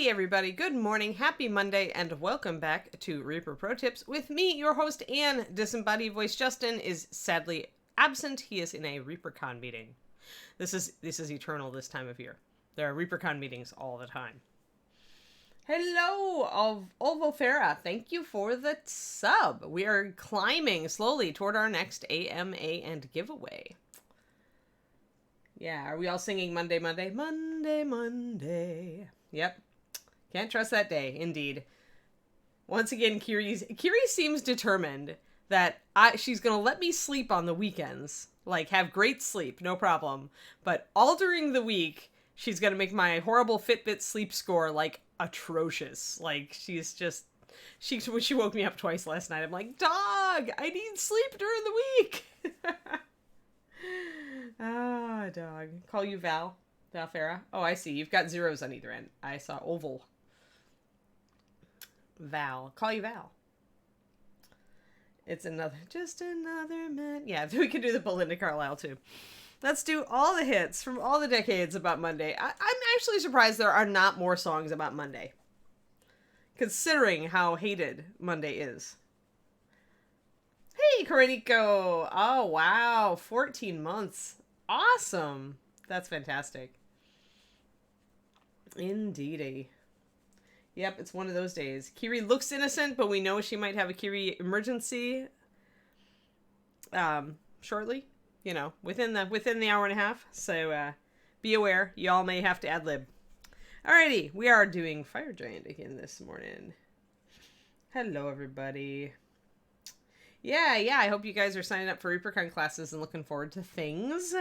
Hey everybody, good morning, happy Monday, and welcome back to Reaper Pro Tips with me, your host and disembodied voice. Justin is sadly absent. He is in a ReaperCon meeting. This is eternal this time of year. There are ReaperCon meetings all the time. Hello, Olvofera. Thank you for the sub. We are climbing slowly toward our next AMA and giveaway. Yeah, are we all singing Monday, Monday? Monday, Monday. Yep. Can't trust that day, indeed. Once again, Kiri seems determined that she's going to let me sleep on the weekends. Like, have great sleep, no problem. But all during the week, she's going to make my horrible Fitbit sleep score, like, atrocious. Like, she's just... She woke me up twice last night. I'm like, dog, I need sleep during the week. Ah, dog. Call you Val. Val Farah. Oh, I see. You've got zeros on either end. I saw oval. Val. Call you Val. It's just another man. Yeah, we could do the Belinda Carlisle too. Let's do all the hits from all the decades about Monday. I'm actually surprised there are not more songs about Monday, considering how hated Monday is. Hey, Corinico. Oh, wow. 14 months. Awesome. That's fantastic. Indeedy. Yep, it's one of those days. Kiri looks innocent, but we know she might have a Kiri emergency shortly. You know, within the hour and a half. So be aware, y'all may have to ad-lib. Alrighty, we are doing Fire Giant again this morning. Hello, everybody. Yeah, I hope you guys are signing up for ReaperCon classes and looking forward to things.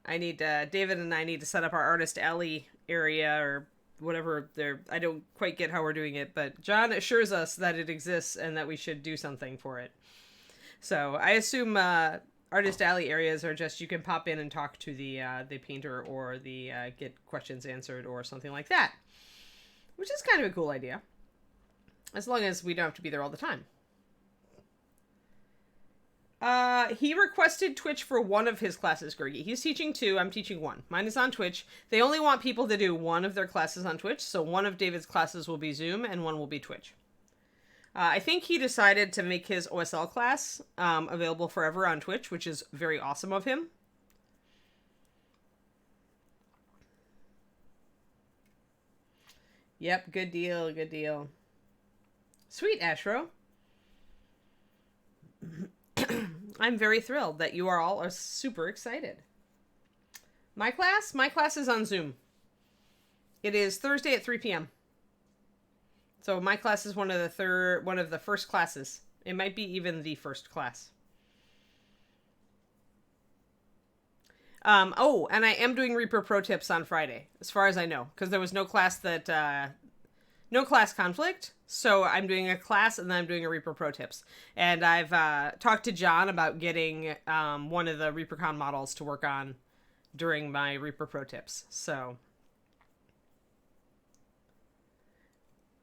I need, David and I need to set up our Artist Alley area or whatever I don't quite get how we're doing it, but John assures us that it exists and that we should do something for it. So I assume, Artist Alley areas are just, you can pop in and talk to the painter or get questions answered or something like that. Which is kind of a cool idea. As long as we don't have to be there all the time. He requested Twitch for one of his classes, Gergie. He's teaching 2, I'm teaching 1. Mine is on Twitch. They only want people to do one of their classes on Twitch, so one of David's classes will be Zoom and one will be Twitch. I think he decided to make his OSL class available forever on Twitch, which is very awesome of him. Yep, good deal, good deal. Sweet, Ashro. I'm very thrilled that you all are super excited. My class is on Zoom. It is Thursday at 3 p.m. So my class is one of the first classes. It might be even the first class. Oh, and I am doing Reaper Pro Tips on Friday, as far as I know, because there was no class conflict. So I'm doing a class and then I'm doing a Reaper Pro Tips. And I've talked to John about getting one of the ReaperCon models to work on during my Reaper Pro Tips. So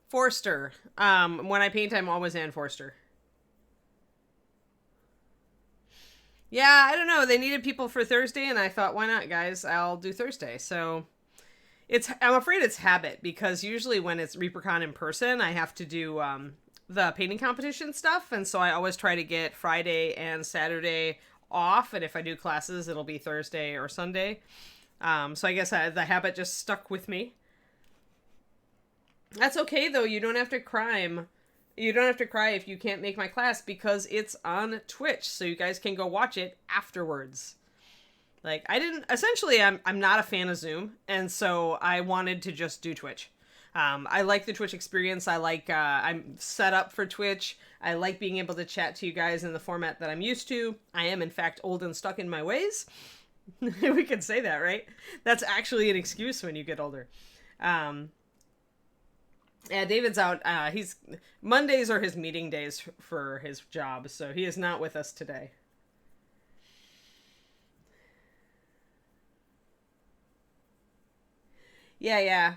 Forster. When I paint, I'm always Ann Forster. Yeah, I don't know. They needed people for Thursday, and I thought, why not, guys? I'll do Thursday. So I'm afraid it's habit, because usually when it's ReaperCon in person, I have to do the painting competition stuff, and so I always try to get Friday and Saturday off, and if I do classes, it'll be Thursday or Sunday. So I guess the habit just stuck with me. That's okay, though. You don't have to cry. You don't have to cry if you can't make my class, because it's on Twitch, so you guys can go watch it afterwards. Like, I'm not a fan of Zoom, and so I wanted to just do Twitch. I like the Twitch experience. I'm set up for Twitch. I like being able to chat to you guys in the format that I'm used to. I am, in fact, old and stuck in my ways. We can say that, right? That's actually an excuse when you get older. Yeah, David's out. Mondays are his meeting days for his job, so he is not with us today. Yeah,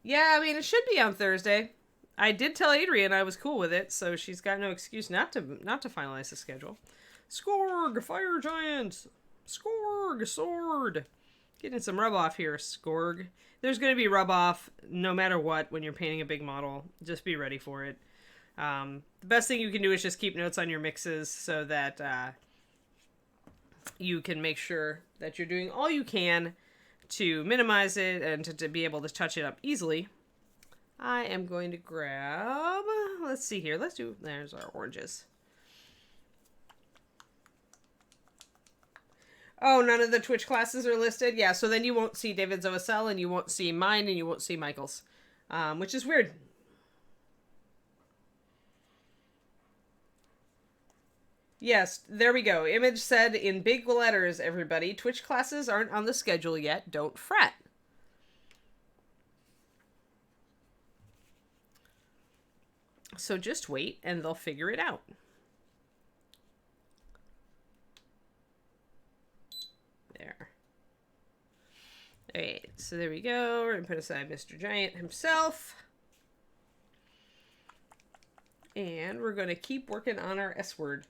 I mean, it should be on Thursday. I did tell Adrian I was cool with it, so she's got no excuse not to finalize the schedule. Skorg, Fire Giant! Skorg, Sword! Getting some rub off here, Skorg. There's going to be rub off no matter what when you're painting a big model. Just be ready for it. The best thing you can do is just keep notes on your mixes so that you can make sure that you're doing all you can to minimize it and to be able to touch it up easily. I am going to grab, let's see here, there's our oranges. Oh, none of the Twitch classes are listed? Yeah, so then you won't see David's OSL, and you won't see mine, and you won't see Michael's, which is weird. Yes, there we go. Image said in big letters, everybody, Twitch classes aren't on the schedule yet. Don't fret. So just wait, and they'll figure it out. There. Alright, so there we go. We're going to put aside Mr. Giant himself. And we're going to keep working on our S word.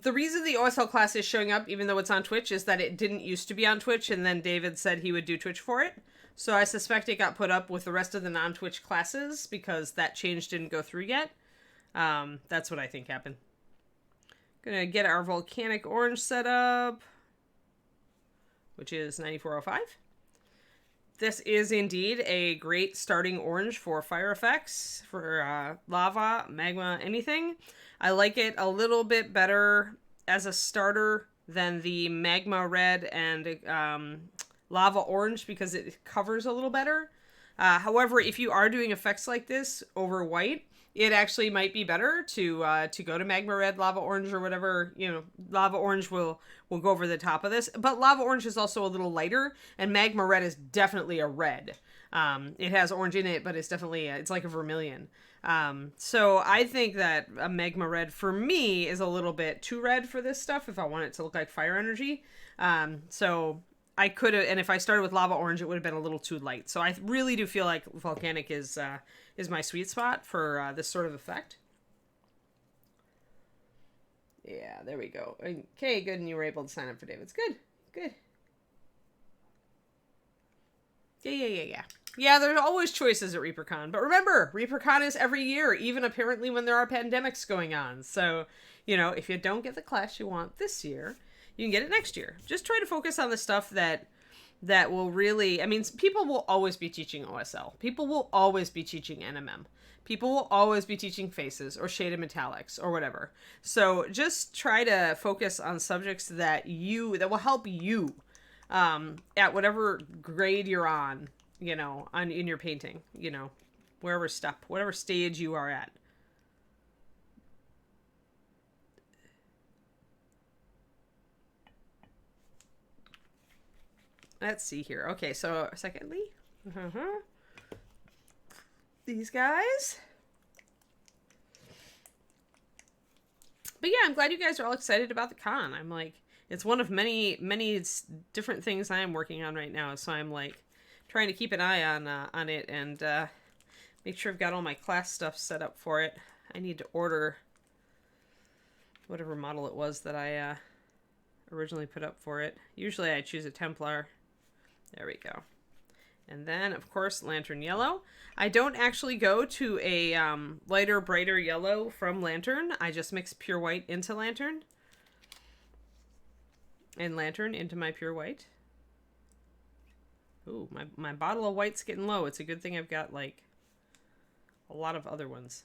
The reason the OSL class is showing up, even though it's on Twitch, is that it didn't used to be on Twitch, and then David said he would do Twitch for it. So I suspect it got put up with the rest of the non-Twitch classes, because that change didn't go through yet. That's what I think happened. Gonna get our volcanic orange set up, which is 9405. This is indeed a great starting orange for fire effects, for lava, magma, anything. I like it a little bit better as a starter than the magma red and lava orange because it covers a little better. However, if you are doing effects like this over white, it actually might be better to go to magma red, lava orange, or whatever. You know, lava orange will go over the top of this. But lava orange is also a little lighter, and magma red is definitely a red. It has orange in it, but it's definitely it's like a vermilion. So I think that a magma red for me is a little bit too red for this stuff if I want it to look like fire energy. So I could have, and if I started with lava orange, it would have been a little too light. So I really do feel like volcanic is my sweet spot for this sort of effect. Yeah, there we go. Okay, good, and you were able to sign up for David's. Good, good. Yeah. Yeah, there's always choices at ReaperCon. But remember, ReaperCon is every year, even apparently when there are pandemics going on. So, you know, if you don't get the class you want this year, you can get it next year. Just try to focus on the stuff that will really... I mean, people will always be teaching OSL. People will always be teaching NMM. People will always be teaching faces or shaded metallics or whatever. So just try to focus on subjects that will help you at whatever grade you're on, you know, in your painting, you know, whatever stage you are at. Let's see here. Okay, so secondly, these guys. But yeah, I'm glad you guys are all excited about the con. I'm like, it's one of many different things I am working on right now. So I'm like trying to keep an eye on it and make sure I've got all my class stuff set up for it. I need to order whatever model it was that I originally put up for it. Usually I choose a Templar. There we go. And then, of course, Lantern Yellow. I don't actually go to a lighter, brighter yellow from Lantern. I just mix pure white into Lantern. And Lantern into my pure white. Ooh, my bottle of white's getting low. It's a good thing I've got, like, a lot of other ones.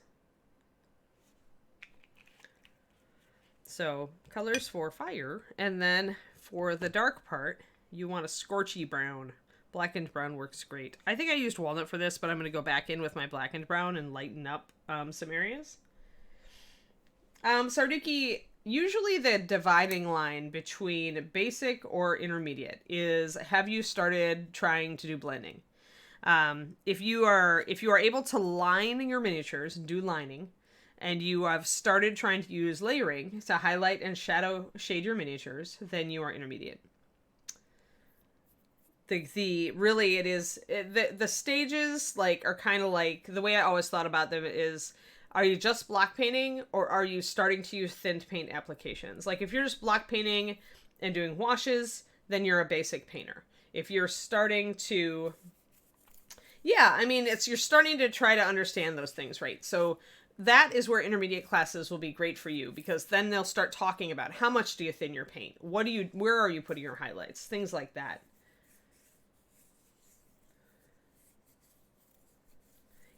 So, colors for fire. And then, for the dark part, you want a scorchy brown. Blackened brown works great. I think I used walnut for this, but I'm going to go back in with my blackened brown and lighten up some areas. Sarduki, usually the dividing line between basic or intermediate is, have you started trying to do blending? If you are able to line your miniatures, do lining, and you have started trying to use layering to highlight and shade your miniatures, then you are intermediate. The stages, like, are kind of like, the way I always thought about them is Are you just block painting, or are you starting to use thinned paint applications? Like if you're just block painting and doing washes, then you're a basic painter. If you're starting to, yeah, I mean, you're starting to try to understand those things, right? So that is where intermediate classes will be great for you, because then they'll start talking about how much do you thin your paint? Where are you putting your highlights? Things like that.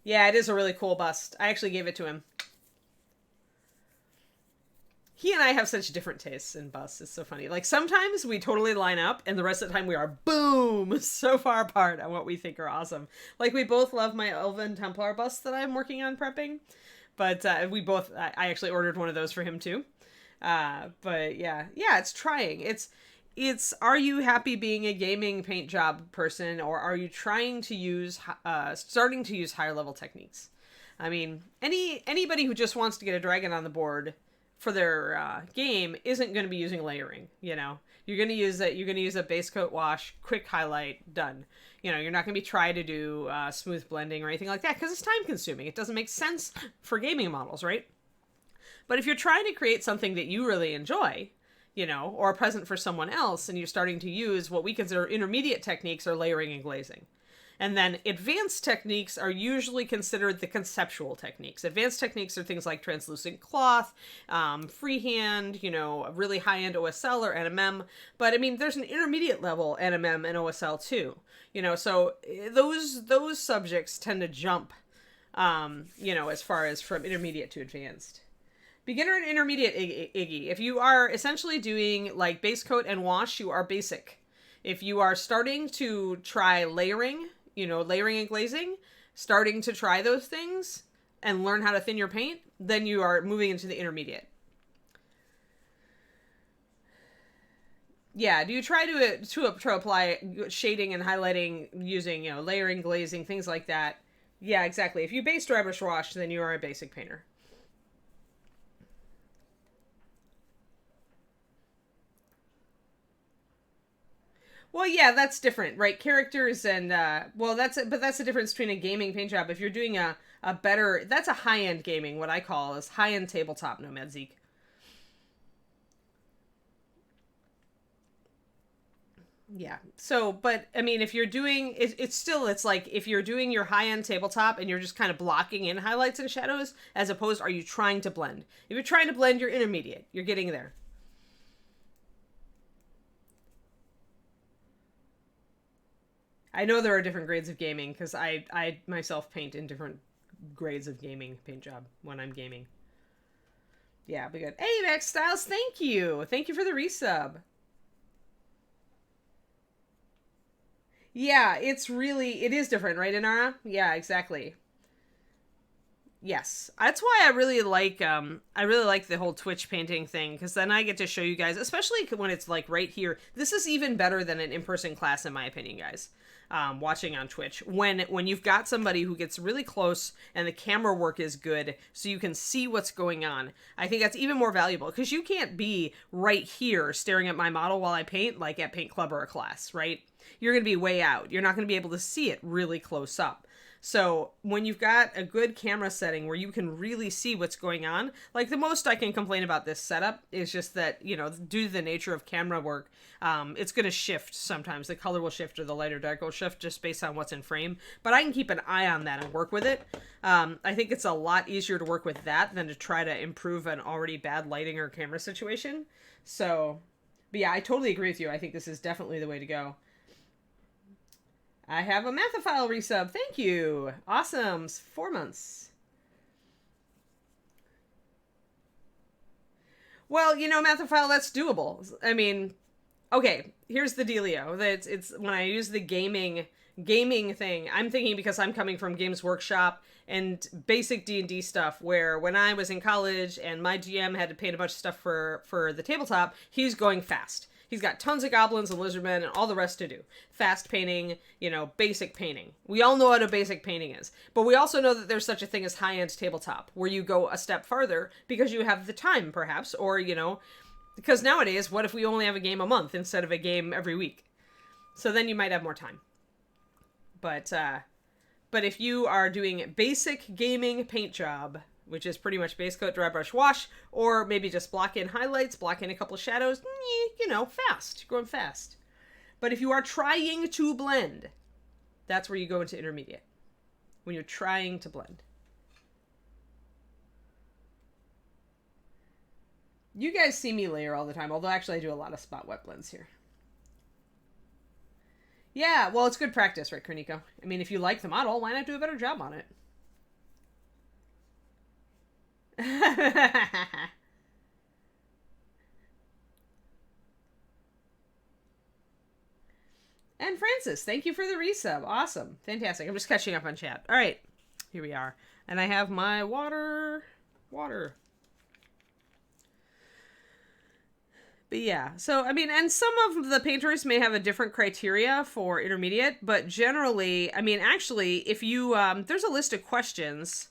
Yeah, it is a really cool bust. I actually gave it to him. He and I have such different tastes in busts. It's so funny. Like sometimes we totally line up, and the rest of the time we are boom so far apart on what we think are awesome. Like we both love my Elven Templar bust that I'm working on prepping, but I actually ordered one of those for him too. But yeah, it's trying. It's are you happy being a gaming paint job person, or are you trying to use starting to use higher level techniques? I mean, anybody who just wants to get a dragon on the board for their game isn't going to be using layering. You know, you're going to use a base coat wash, quick highlight, done. You know, you're not going to be trying to do smooth blending or anything like that, because it's time consuming. It doesn't make sense for gaming models, right? But if you're trying to create something that you really enjoy, you know, or a present for someone else, and you're starting to use what we consider intermediate techniques, or layering and glazing. And then advanced techniques are usually considered the conceptual techniques. Advanced techniques are things like translucent cloth, freehand, you know, really high-end OSL or NMM. But I mean, there's an intermediate level NMM and OSL too. You know, so those subjects tend to jump, you know, as far as from intermediate to advanced. Beginner and intermediate Iggy. If you are essentially doing like base coat and wash, you are basic. If you are starting to try layering, you know, layering and glazing, starting to try those things and learn how to thin your paint, then you are moving into the intermediate. Yeah, do you try to apply shading and highlighting using, you know, layering, glazing, things like that? Yeah, exactly. If you base dry brush wash, then you are a basic painter. Well, yeah, that's different, right? Characters and that's the difference between a gaming paint job. If you're doing a better, that's a high-end gaming, what I call is high-end tabletop Nomad Zeke. Yeah. So, but I mean, if you're doing it's like if you're doing your high-end tabletop and you're just kind of blocking in highlights and shadows, as opposed, are you trying to blend? If you're trying to blend, you're intermediate. You're getting there. I know there are different grades of gaming, because I myself paint in different grades of gaming paint job when I'm gaming. Yeah, be good. Hey, Max Styles, thank you. Thank you for the resub. Yeah, it is different, right, Inara? Yeah, exactly. Yes. That's why I really like the whole Twitch painting thing, because then I get to show you guys, especially when it's like right here. This is even better than an in-person class, in my opinion, guys. Watching on Twitch, when you've got somebody who gets really close and the camera work is good, so you can see what's going on, I think that's even more valuable, because you can't be right here staring at my model while I paint, like at paint club or a class, right? You're going to be way out. You're not going to be able to see it really close up. So when you've got a good camera setting where you can really see what's going on, like the most I can complain about this setup is just that, you know, due to the nature of camera work, it's going to shift sometimes. The color will shift, or the light or dark will shift, just based on what's in frame. But I can keep an eye on that and work with it. I think it's a lot easier to work with that than to try to improve an already bad lighting or camera situation. So, but yeah, I totally agree with you. I think this is definitely the way to go. I have a Mathophile resub. Thank you. Awesome. 4 months. Well, you know, Mathophile, that's doable. I mean, okay, here's the dealio. It's when I use the gaming thing, I'm thinking, because I'm coming from Games Workshop and basic D&D stuff, where when I was in college and my GM had to paint a bunch of stuff for the tabletop, he's going fast. He's got tons of goblins and lizardmen and all the rest to do. Fast painting, you know, basic painting. We all know what a basic painting is. But we also know that there's such a thing as high-end tabletop, where you go a step farther because you have the time, perhaps. Or, you know, because nowadays, what if we only have a game a month instead of a game every week? So then you might have more time. But if you are doing basic gaming paint job, which is pretty much base coat, dry brush, wash, or maybe just block in highlights, block in a couple of shadows, you know, fast, going fast. But if you are trying to blend, that's where you go into intermediate. When you're trying to blend. You guys see me layer all the time, although actually I do a lot of spot wet blends here. Yeah, well, it's good practice, right, Kerniko? I mean, if you like the model, why not do a better job on it? And Francis, thank you for the resub. Awesome. Fantastic. I'm just catching up on chat. All right. Here we are. And I have my water. But yeah, so, I mean, and some of the painters may have a different criteria for intermediate, but generally, I mean, actually, if you, there's a list of questions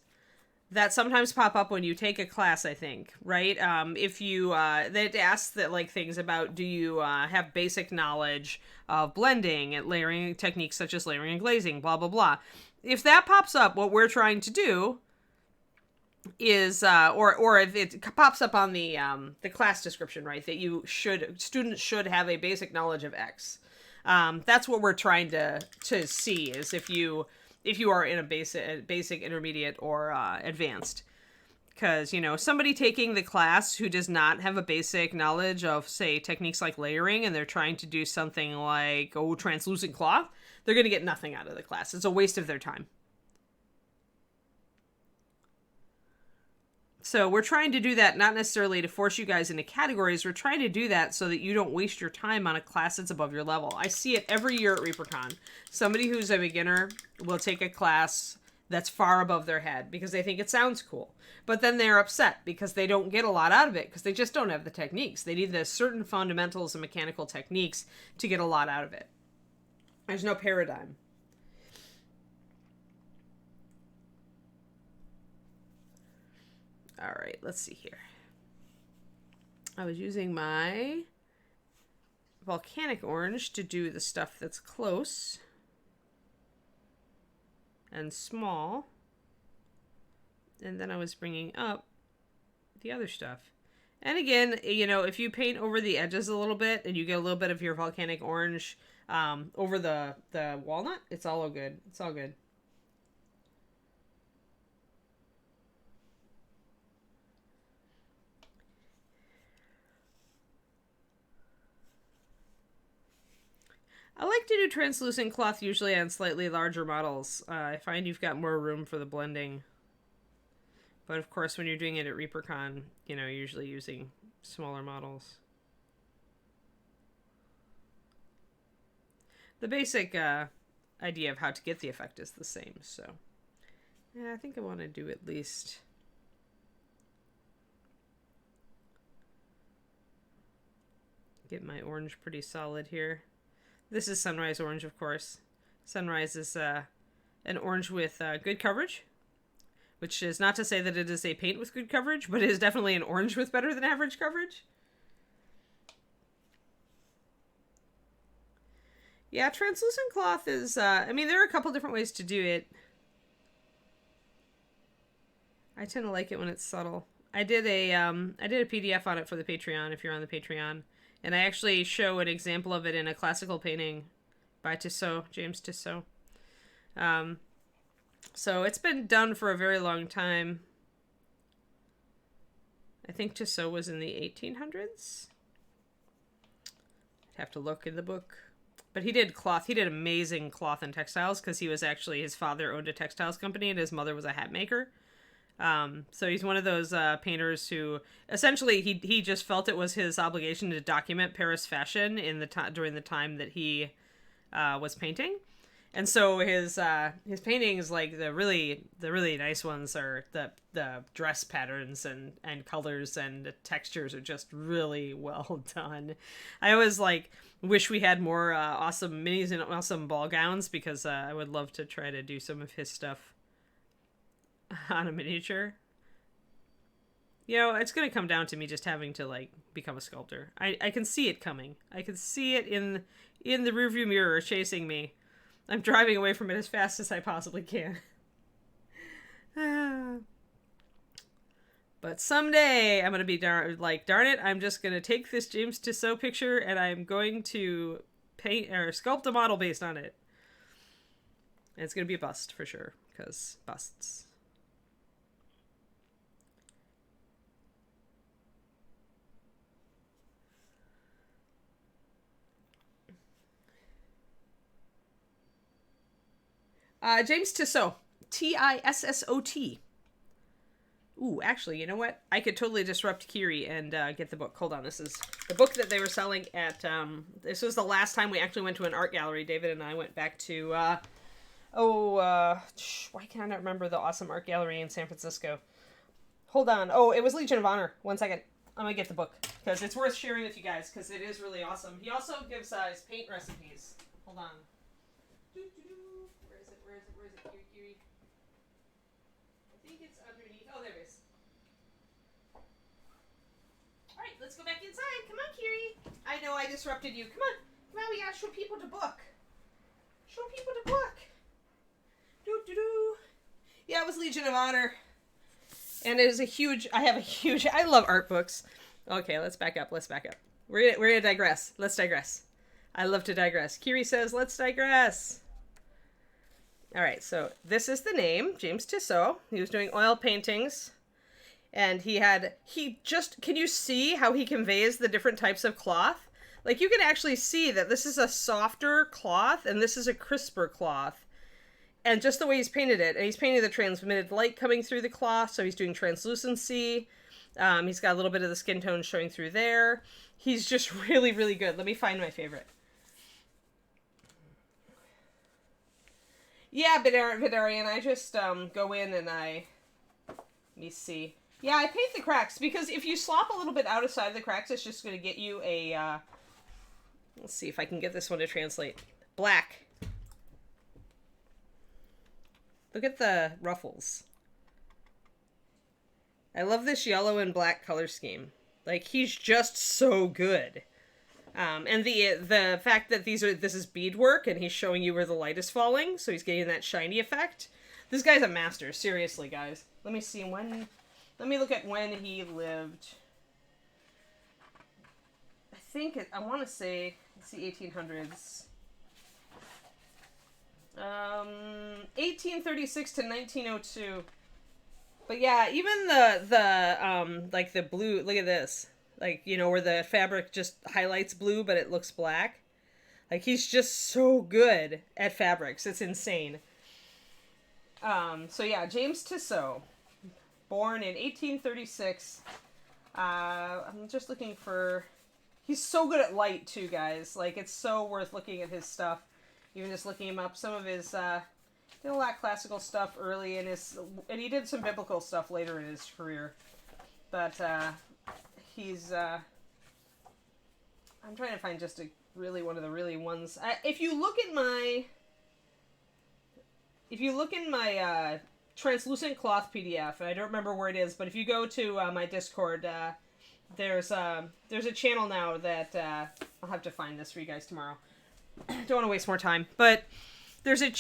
that sometimes pop up when you take a class, I think, right? If you, they ask that, like, things about, do you have basic knowledge of blending and layering techniques such as layering and glazing, blah, blah, blah. If that pops up, what we're trying to do is, or if it pops up on the class description, right, that students should have a basic knowledge of X. That's what we're trying to see, is if you are in a basic, intermediate, or advanced. Because, you know, somebody taking the class who does not have a basic knowledge of, say, techniques like layering, and they're trying to do something like, translucent cloth, they're going to get nothing out of the class. It's a waste of their time. So we're trying to do that not necessarily to force you guys into categories. We're trying to do that so that you don't waste your time on a class that's above your level. I see it every year at ReaperCon. Somebody who's a beginner will take a class that's far above their head because they think it sounds cool. But then they're upset because they don't get a lot out of it because they just don't have the techniques. They need the certain fundamentals and mechanical techniques to get a lot out of it. There's no paradigm. All right, let's see here. I was using my volcanic orange to do the stuff that's close and small. And then I was bringing up the other stuff. And again, you know, if you paint over the edges a little bit and you get a little bit of your volcanic orange over the walnut, it's all good. It's all good. I like to do translucent cloth usually on slightly larger models. I find you've got more room for the blending. But of course, when you're doing it at ReaperCon, you know, you're usually using smaller models. The basic idea of how to get the effect is the same, so... yeah, I think I want to do at least... get my orange pretty solid here. This is Sunrise Orange, of course. Sunrise is an orange with good coverage, which is not to say that it is a paint with good coverage, but it is definitely an orange with better than average coverage. Yeah, translucent cloth is, I mean, there are a couple different ways to do it. I tend to like it when it's subtle. I did a PDF on it for the Patreon, if you're on the Patreon. And I actually show an example of it in a classical painting by Tissot, James Tissot. So it's been done for a very long time. I think Tissot was in the 1800s. I'd have to look in the book. But he did cloth. He did amazing cloth and textiles because he was actually, his father owned a textiles company and his mother was a hat maker. So he's one of those painters who essentially he just felt it was his obligation to document Paris fashion in the during the time that he was painting. And so his paintings, like the really nice ones, are the dress patterns and colors and the textures are just really well done. I always wish we had more awesome minis and awesome ball gowns because I would love to try to do some of his stuff on a miniature. You know, it's going to come down to me just having to become a sculptor. I can see it coming. I can see it in the rearview mirror chasing me. I'm driving away from it as fast as I possibly can. But someday I'm going to be darn it, I'm just going to take this James Tissot picture and I'm going to paint or sculpt a model based on it. And it's going to be a bust for sure, because busts. James Tissot. Tissot. Ooh, actually, you know what? I could totally disrupt Kiri and get the book. Hold on, this is the book that they were selling at, this was the last time we actually went to an art gallery. David and I went back to, why can I not remember the awesome art gallery in San Francisco? Hold on. Oh, it was Legion of Honor. One second. I'm going to get the book, because it's worth sharing with you guys, because it is really awesome. He also gives his paint recipes. Hold on. Where is it, Kiri? I think it's underneath. Oh, there it is. Alright, let's go back inside. Come on, Kiri. I know I disrupted you. Come on. Come on, we gotta show people the book. Show people the book. Yeah, it was Legion of Honor. And it was I love art books. Okay, let's back up. We're gonna digress. Let's digress. I love to digress. Kiri says, let's digress. Alright, so this is the name, James Tissot. He was doing oil paintings. And can you see how he conveys the different types of cloth? Like, you can actually see that this is a softer cloth and this is a crisper cloth. And just the way he's painted it. And he's painting the transmitted light coming through the cloth, so he's doing translucency. He's got a little bit of the skin tone showing through there. He's just really, really good. Let me find my favorite. Yeah, Vidarian, I just go in and let me see. Yeah, I paint the cracks, because if you slop a little bit outside of the cracks, it's just going to get you a, let's see if I can get this one to translate. Black. Look at the ruffles. I love this yellow and black color scheme. Like, he's just so good. And the fact that this is beadwork and he's showing you where the light is falling, so he's getting that shiny effect. This guy's a master, seriously, guys. Let me see let me look at when he lived. I want to say, let's see, 1800s. 1836 to 1902. But yeah, even the like the blue, look at this. Like, you know, where the fabric just highlights blue, but it looks black. Like, he's just so good at fabrics. It's insane. So yeah, James Tissot, born in 1836. I'm just looking for, he's so good at light too, guys. Like, it's so worth looking at his stuff. Even just looking him up. Some of his, did a lot of classical stuff early in his, and he did some biblical stuff later in his career. But, he's, I'm trying to find just one of the really ones. If you look in my translucent cloth PDF, and I don't remember where it is, but if you go to my Discord, there's a channel now that I'll have to find this for you guys tomorrow. Don't want to waste more time, but there's a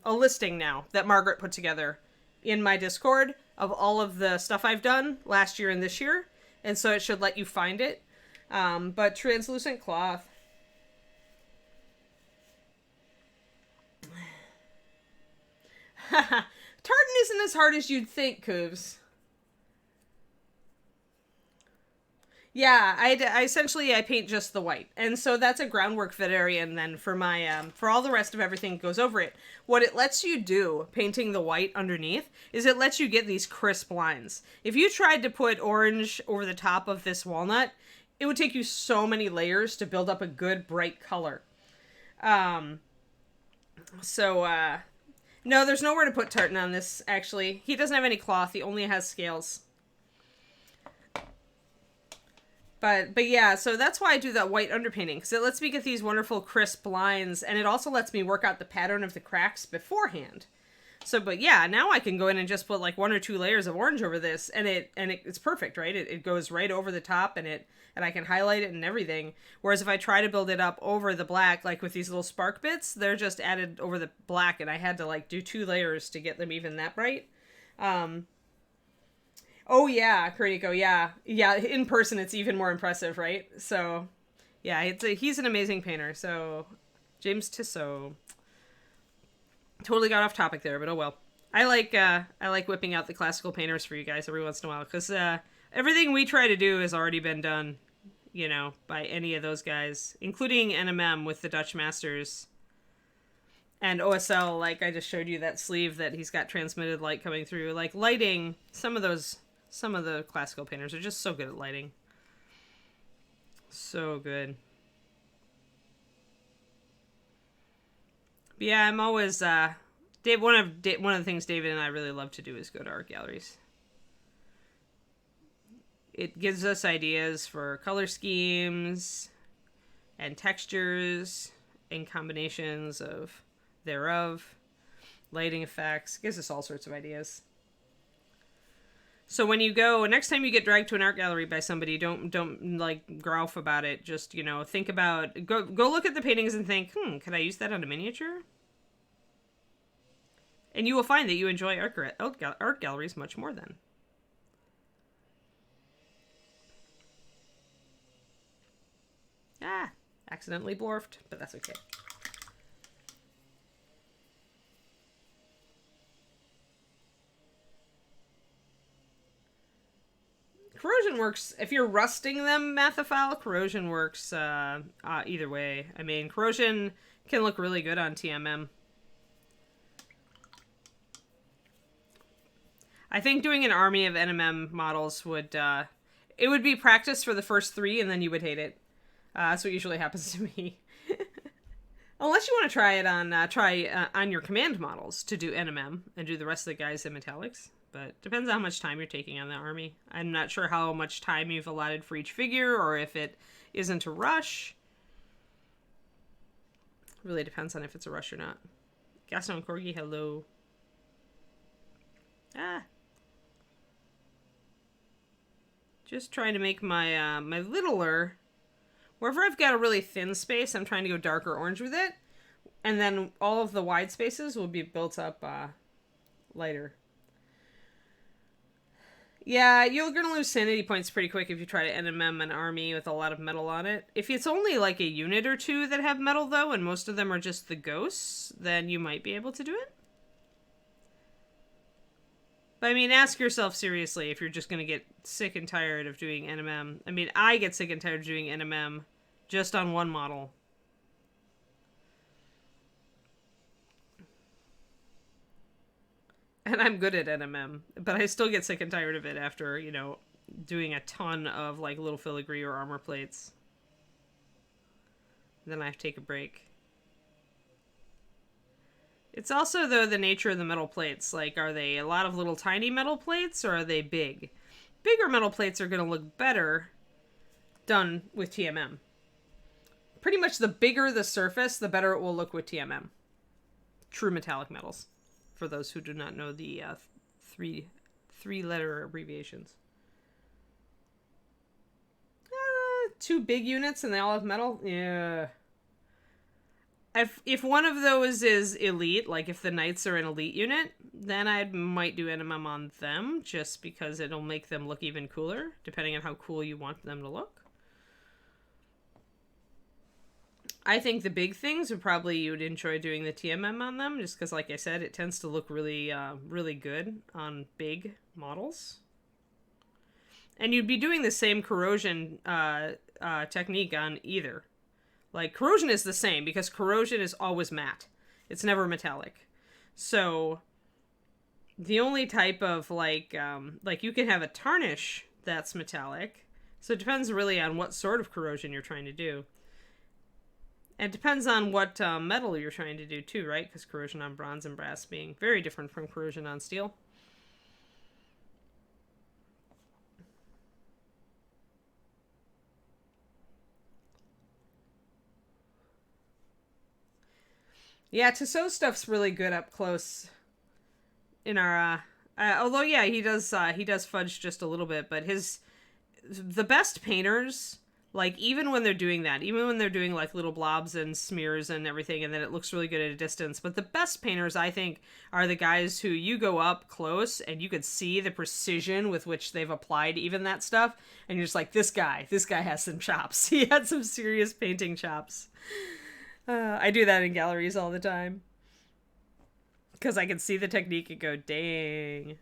listing now that Margaret put together in my Discord of all of the stuff I've done last year and this year, and so it should let you find it. But translucent cloth. Tartan isn't as hard as you'd think, Coobs. Yeah, I essentially paint just the white, and so that's a groundwork Vidarian then for my for all the rest of everything that goes over it. What it lets you do, painting the white underneath, is it lets you get these crisp lines. If you tried to put orange over the top of this walnut, it would take you so many layers to build up a good bright color. No, there's nowhere to put tartan on this, actually. He doesn't have any cloth, he only has scales. But yeah, so that's why I do that white underpainting, because it lets me get these wonderful crisp lines, and it also lets me work out the pattern of the cracks beforehand. So, but yeah, now I can go in and just put like 1 or 2 layers of orange over this, and it's perfect, right? It goes right over the top, and I can highlight it and everything. Whereas if I try to build it up over the black, like with these little spark bits, they're just added over the black, and I had to like do 2 layers to get them even that bright. Oh yeah, Kuriko, yeah. Yeah, in person it's even more impressive, right? So, yeah, he's an amazing painter. So, James Tissot. Totally got off topic there, but oh well. I like whipping out the classical painters for you guys every once in a while cuz everything we try to do has already been done, by any of those guys, including NMM with the Dutch Masters. And OSL, like I just showed you that sleeve that he's got transmitted light coming through. Like lighting, some of the classical painters are just so good at lighting. So good. But yeah, I'm always Dave. One of the things David and I really love to do is go to art galleries. It gives us ideas for color schemes and textures and combinations of thereof, lighting effects. It gives us all sorts of ideas. So when you go, next time you get dragged to an art gallery by somebody, don't like growl about it. Just, think about, go look at the paintings and think, could I use that on a miniature? And you will find that you enjoy art galleries much more then. Accidentally blorfed, but that's okay. Corrosion works, if you're rusting them mathophile, corrosion works either way. I mean, corrosion can look really good on TMM. I think doing an army of NMM models would, it would be practice for the first 3 and then you would hate it. That's what usually happens to me. Unless you want to try it on your command models to do NMM and do the rest of the guys in metallics. But depends on how much time you're taking on the army. I'm not sure how much time you've allotted for each figure or if it isn't a rush. Really depends on if it's a rush or not. Gaston Corgi, hello. Just trying to make my my littler. Wherever I've got a really thin space, I'm trying to go darker orange with it. And then all of the wide spaces will be built up lighter. Yeah, you're going to lose sanity points pretty quick if you try to NMM an army with a lot of metal on it. If it's only like a unit or 2 that have metal, though, and most of them are just the ghosts, then you might be able to do it. But, I mean, ask yourself seriously if you're just going to get sick and tired of doing NMM. I mean, I get sick and tired of doing NMM just on one model. And I'm good at NMM, but I still get sick and tired of it after, doing a ton of, like, little filigree or armor plates. And then I have to take a break. It's also, though, the nature of the metal plates. Like, are they a lot of little tiny metal plates, or are they big? Bigger metal plates are going to look better done with TMM. Pretty much the bigger the surface, the better it will look with TMM. True metallic metals. For those who do not know the three-letter abbreviations. 2 big units and they all have metal? Yeah. If one of those is elite, like if the knights are an elite unit, then I might do NMM on them, just because it'll make them look even cooler, depending on how cool you want them to look. I think the big things would probably, you would enjoy doing the TMM on them, just because, like I said, it tends to look really, really good on big models. And you'd be doing the same corrosion technique on either. Like, corrosion is the same, because corrosion is always matte. It's never metallic. So, the only type of, like you can have a tarnish that's metallic. So it depends really on what sort of corrosion you're trying to do. And it depends on what metal you're trying to do, too, right? Because corrosion on bronze and brass being very different from corrosion on steel. Yeah, Tissot stuff's really good up close in our, although, yeah, he does fudge just a little bit, but the best painters, Like, even when they're doing that, even when they're doing like little blobs and smears and everything, and then it looks really good at a distance. But the best painters, I think, are the guys who you go up close and you could see the precision with which they've applied even that stuff. And you're just like, this guy has some chops. He had some serious painting chops. I do that in galleries all the time. Because I can see the technique and go, dang.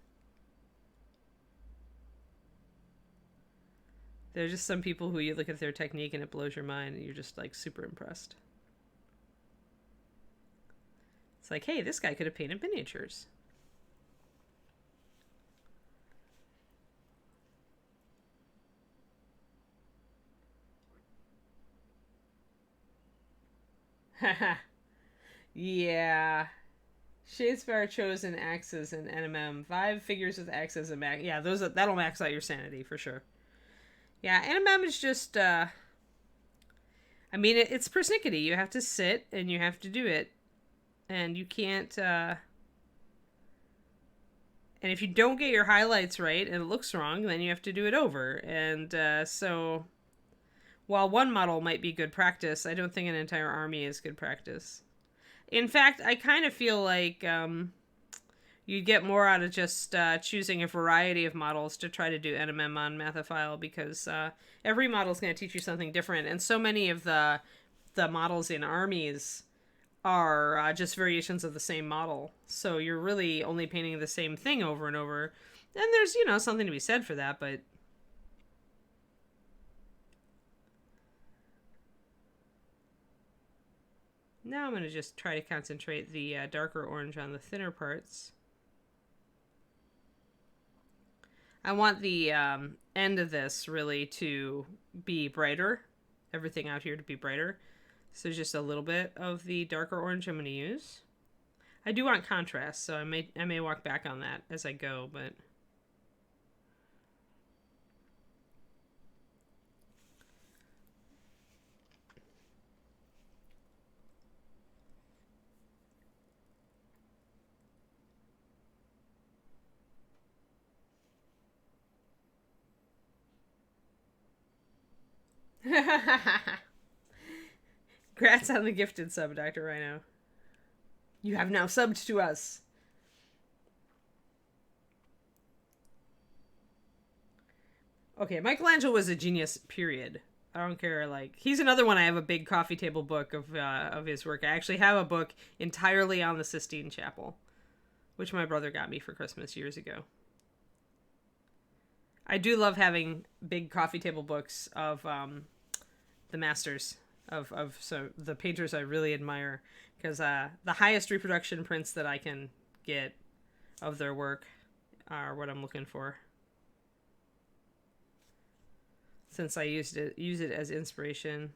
There's just some people who you look at their technique and it blows your mind and you're just like super impressed. It's like, hey, this guy could have painted miniatures. Haha. Yeah. Shadespire chosen axes and NMM. 5 figures with axes and max. Yeah, that'll max out your sanity for sure. Yeah, NMM is just, I mean, it's persnickety. You have to sit and you have to do it. And you can't, and if you don't get your highlights right and it looks wrong, then you have to do it over. And so, while one model might be good practice, I don't think an entire army is good practice. In fact, I kind of feel like you'd get more out of just choosing a variety of models to try to do NMM on Mathophile, because every model is going to teach you something different, and so many of the models in armies are just variations of the same model. So you're really only painting the same thing over and over, and there's, you know, something to be said for that, but now I'm going to just try to concentrate the darker orange on the thinner parts. I want the end of this really to be brighter. Everything out here to be brighter. So just a little bit of the darker orange I'm going to use. I do want contrast, so I may walk back on that as I go, but... Congrats on the gifted sub, Dr. Rhino. You have now subbed to us. Okay, Michelangelo was a genius, period. I don't care, like... He's another one I have a big coffee table book of his work. I actually have a book entirely on the Sistine Chapel, which my brother got me for Christmas years ago. I do love having big coffee table books of the masters, of so the painters I really admire, because the highest reproduction prints that I can get of their work are what I'm looking for. Since I use it as inspiration.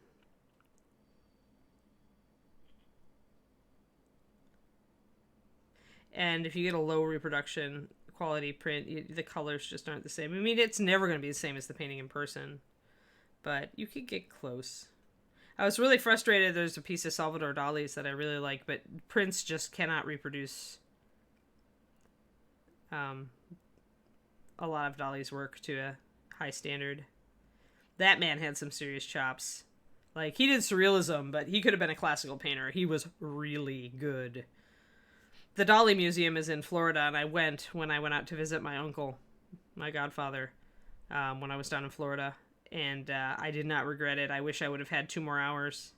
And if you get a low reproduction quality print, the colors just aren't the same. I mean, it's never going to be the same as the painting in person, but you could get close. I was really frustrated. There's a piece of Salvador Dali's that I really like, but prints just cannot reproduce a lot of Dali's work to a high standard. That man had some serious chops. Like, he did surrealism, but he could have been a classical painter. He was really good. The Dali Museum is in Florida, and I went when I went out to visit my uncle, my godfather, when I was down in Florida. And I did not regret it. I wish I would have had 2 more hours.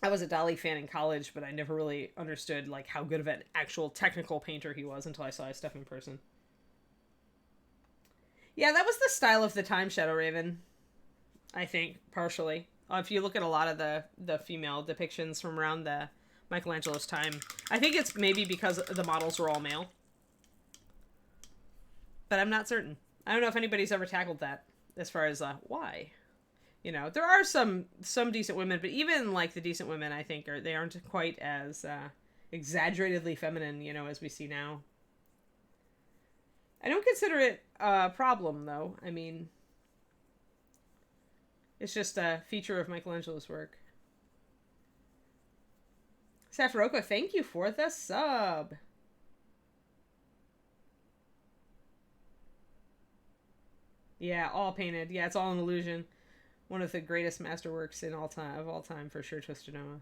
I was a Dali fan in college, but I never really understood like how good of an actual technical painter he was until I saw his stuff in person. Yeah, that was the style of the time, Shadow Raven. I think, partially. If you look at a lot of the female depictions from around the Michelangelo's time, I think it's maybe because the models were all male. But I'm not certain. I don't know if anybody's ever tackled that as far as why. You know, there are some decent women, but even like the decent women, I think they aren't quite as exaggerately feminine, you know, as we see now. I don't consider it a problem, though. I mean, it's just a feature of Michelangelo's work. Safaroka, thank you for the sub. Yeah, all painted. Yeah, it's all an illusion. One of the greatest masterworks in all time of all time for sure, Twisted Noma.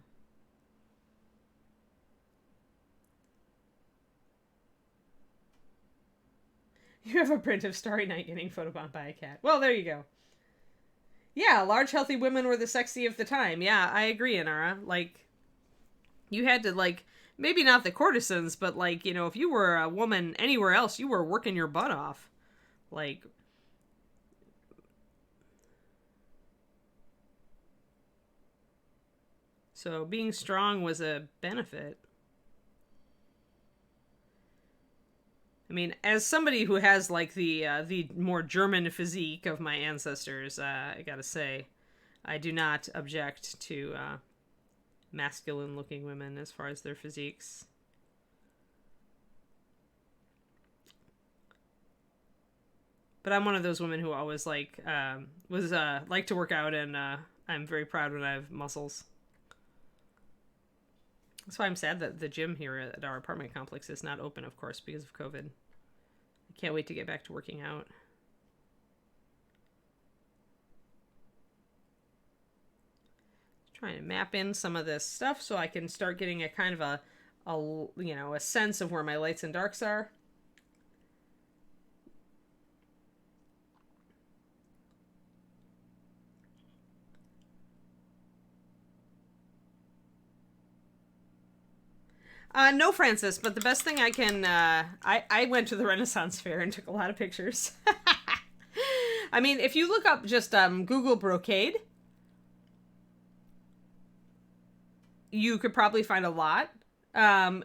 You have a print of Starry Night getting photobombed by a cat. Well, there you go. Yeah, large, healthy women were the sexy of the time. Yeah, I agree, Inara. Like, you had to, like, maybe not the courtesans, but, like, you know, if you were a woman anywhere else, you were working your butt off. Like, so being strong was a benefit. I mean, as somebody who has like the more German physique of my ancestors, I gotta say, I do not object to masculine-looking women as far as their physiques. But I'm one of those women who always like was like to work out, and I'm very proud when I have muscles. That's why I'm sad that the gym here at our apartment complex is not open, of course, because of COVID. I can't wait to get back to working out. Trying to map in some of this stuff so I can start getting a kind of a you know, a sense of where my lights and darks are. No, Francis, but the best thing I can, I went to the Renaissance Fair and took a lot of pictures. I mean, if you look up just Google brocade, you could probably find a lot.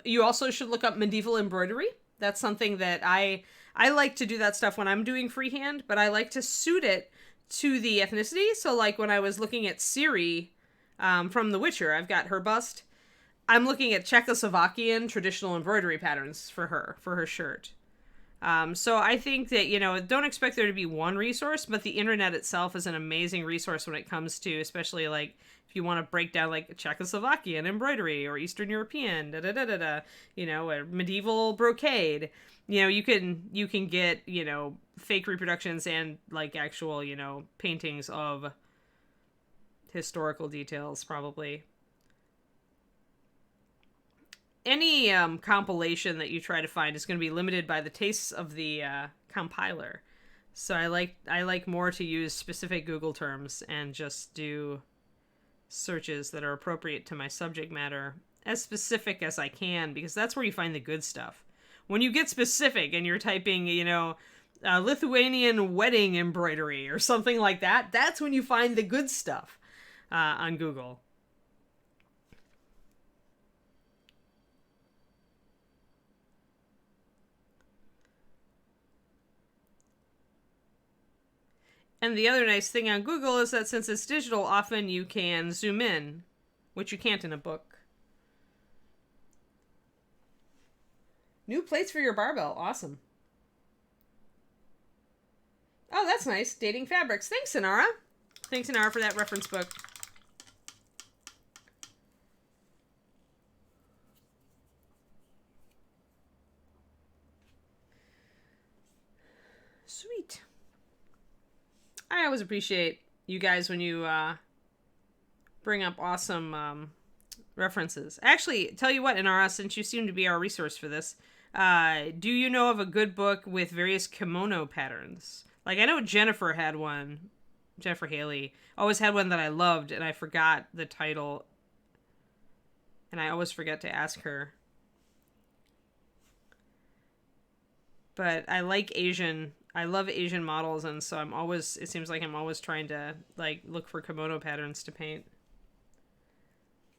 You also should look up medieval embroidery. That's something that I like to do that stuff when I'm doing freehand, but I like to suit it to the ethnicity. So, like when I was looking at Ciri from The Witcher, I've got her bust. I'm looking at Czechoslovakian traditional embroidery patterns for her shirt. So I think that, you know, don't expect there to be one resource, but the internet itself is an amazing resource when it comes to, especially like if you want to break down like Czechoslovakian embroidery or Eastern European, you know, a medieval brocade. You know, you can get, you know, fake reproductions and like actual, you know, paintings of historical details probably. Any compilation that you try to find is going to be limited by the tastes of the compiler. So I like more to use specific Google terms and just do searches that are appropriate to my subject matter, as specific as I can, because that's where you find the good stuff. When you get specific and you're typing, you know, Lithuanian wedding embroidery or something like that, that's when you find the good stuff on Google. And the other nice thing on Google is that since it's digital, often you can zoom in, which you can't in a book. New plates for your barbell. Awesome. Oh, that's nice. Dating fabrics. Thanks, Inara. Thanks, Inara, for that reference book. Sweet. I always appreciate you guys when you bring up awesome references. Actually, tell you what, Inara, since you seem to be our resource for this, do you know of a good book with various kimono patterns? Like, I know Jennifer had one. Jennifer Haley always had one that I loved, and I forgot the title. And I always forget to ask her. But I like I love Asian models, and so it seems like I'm always trying to, like, look for kimono patterns to paint.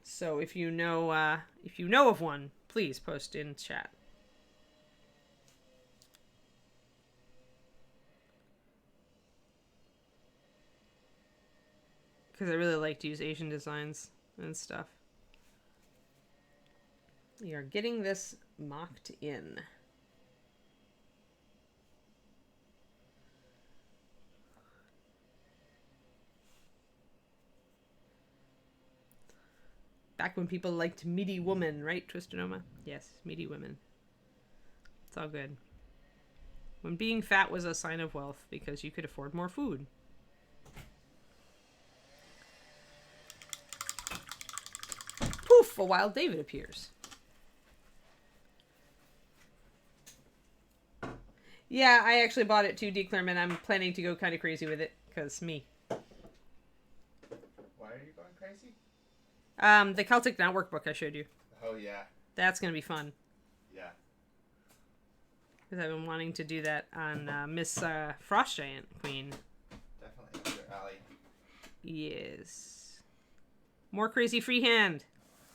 So if you know of one, please post in chat. Because I really like to use Asian designs and stuff. We are getting this mocked in. Back when people liked meaty woman, right, Twisted Noma? Yes, meaty women. It's all good. When being fat was a sign of wealth because you could afford more food. Poof! A wild David appears. Yeah, I actually bought it too, D. Clerman. I'm planning to go kind of crazy with it, because me. Why are you going crazy? The Celtic Knot workbook I showed you. Oh, yeah. That's going to be fun. Yeah. Because I've been wanting to do that on Miss Frost Giant Queen. Definitely up your alley. Yes. More crazy freehand.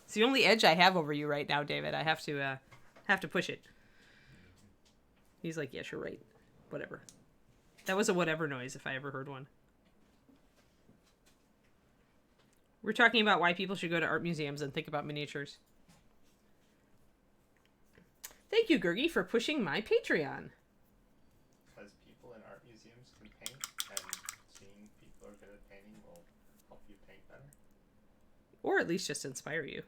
It's the only edge I have over you right now, David. I have to push it. He's like, yes, you're right. Whatever. That was a whatever noise if I ever heard one. We're talking about why people should go to art museums and think about miniatures. Thank you, Gurgi, for pushing my Patreon. Because people in art museums can paint, and seeing people are good at painting will help you paint better. Or at least just inspire you.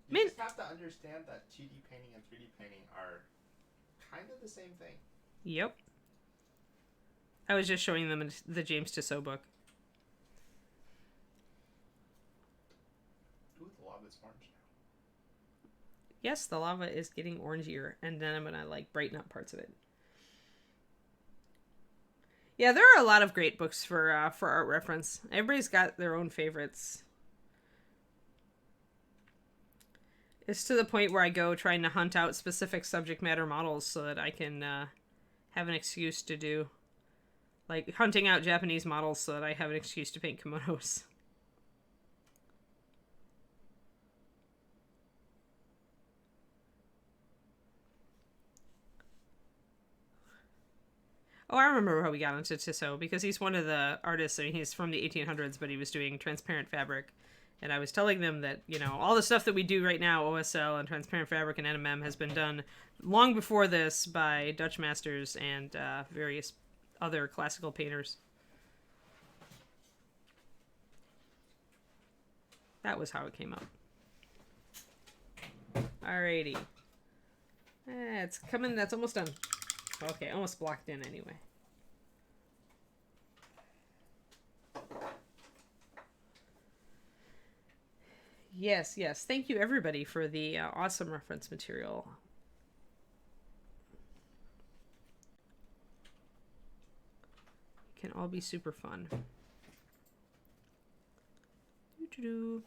You just have to understand that 2D painting and 3D painting are kind of the same thing. Yep. I was just showing them the James Tissot book. Ooh, the lava's orange now. Yes, the lava is getting orangier, and then I'm gonna like brighten up parts of it. Yeah, there are a lot of great books for art reference. Everybody's got their own favorites. It's to the point where I go trying to hunt out specific subject matter models so that I can have an excuse to do, like hunting out Japanese models so that I have an excuse to paint kimonos. Oh, I remember how we got into Tissot, because he's one of the artists. I mean, he's from the 1800s, but he was doing transparent fabric. And I was telling them that, you know, all the stuff that we do right now, OSL and transparent fabric and NMM, has been done long before this by Dutch masters and various other classical painters. That was how it came up. Alrighty. It's coming. That's almost done. Okay, almost blocked in anyway. Yes, yes. Thank you, everybody, for the awesome reference material. It can all be super fun. Doo-doo-doo.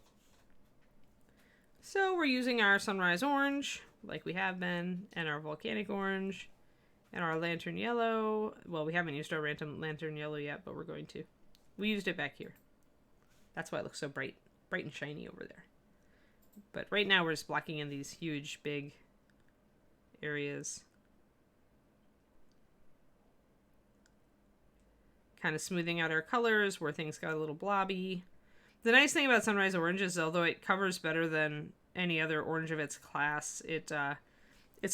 So we're using our Sunrise Orange, like we have been, and our Volcanic Orange, and our Lantern Yellow. Well, we haven't used our Lantern Yellow yet, but we're going to. We used it back here. That's why it looks so bright and shiny over there. But right now we're just blocking in these huge, big areas. Kind of smoothing out our colors where things got a little blobby. The nice thing about Sunrise Orange is, although it covers better than any other orange of its class, it's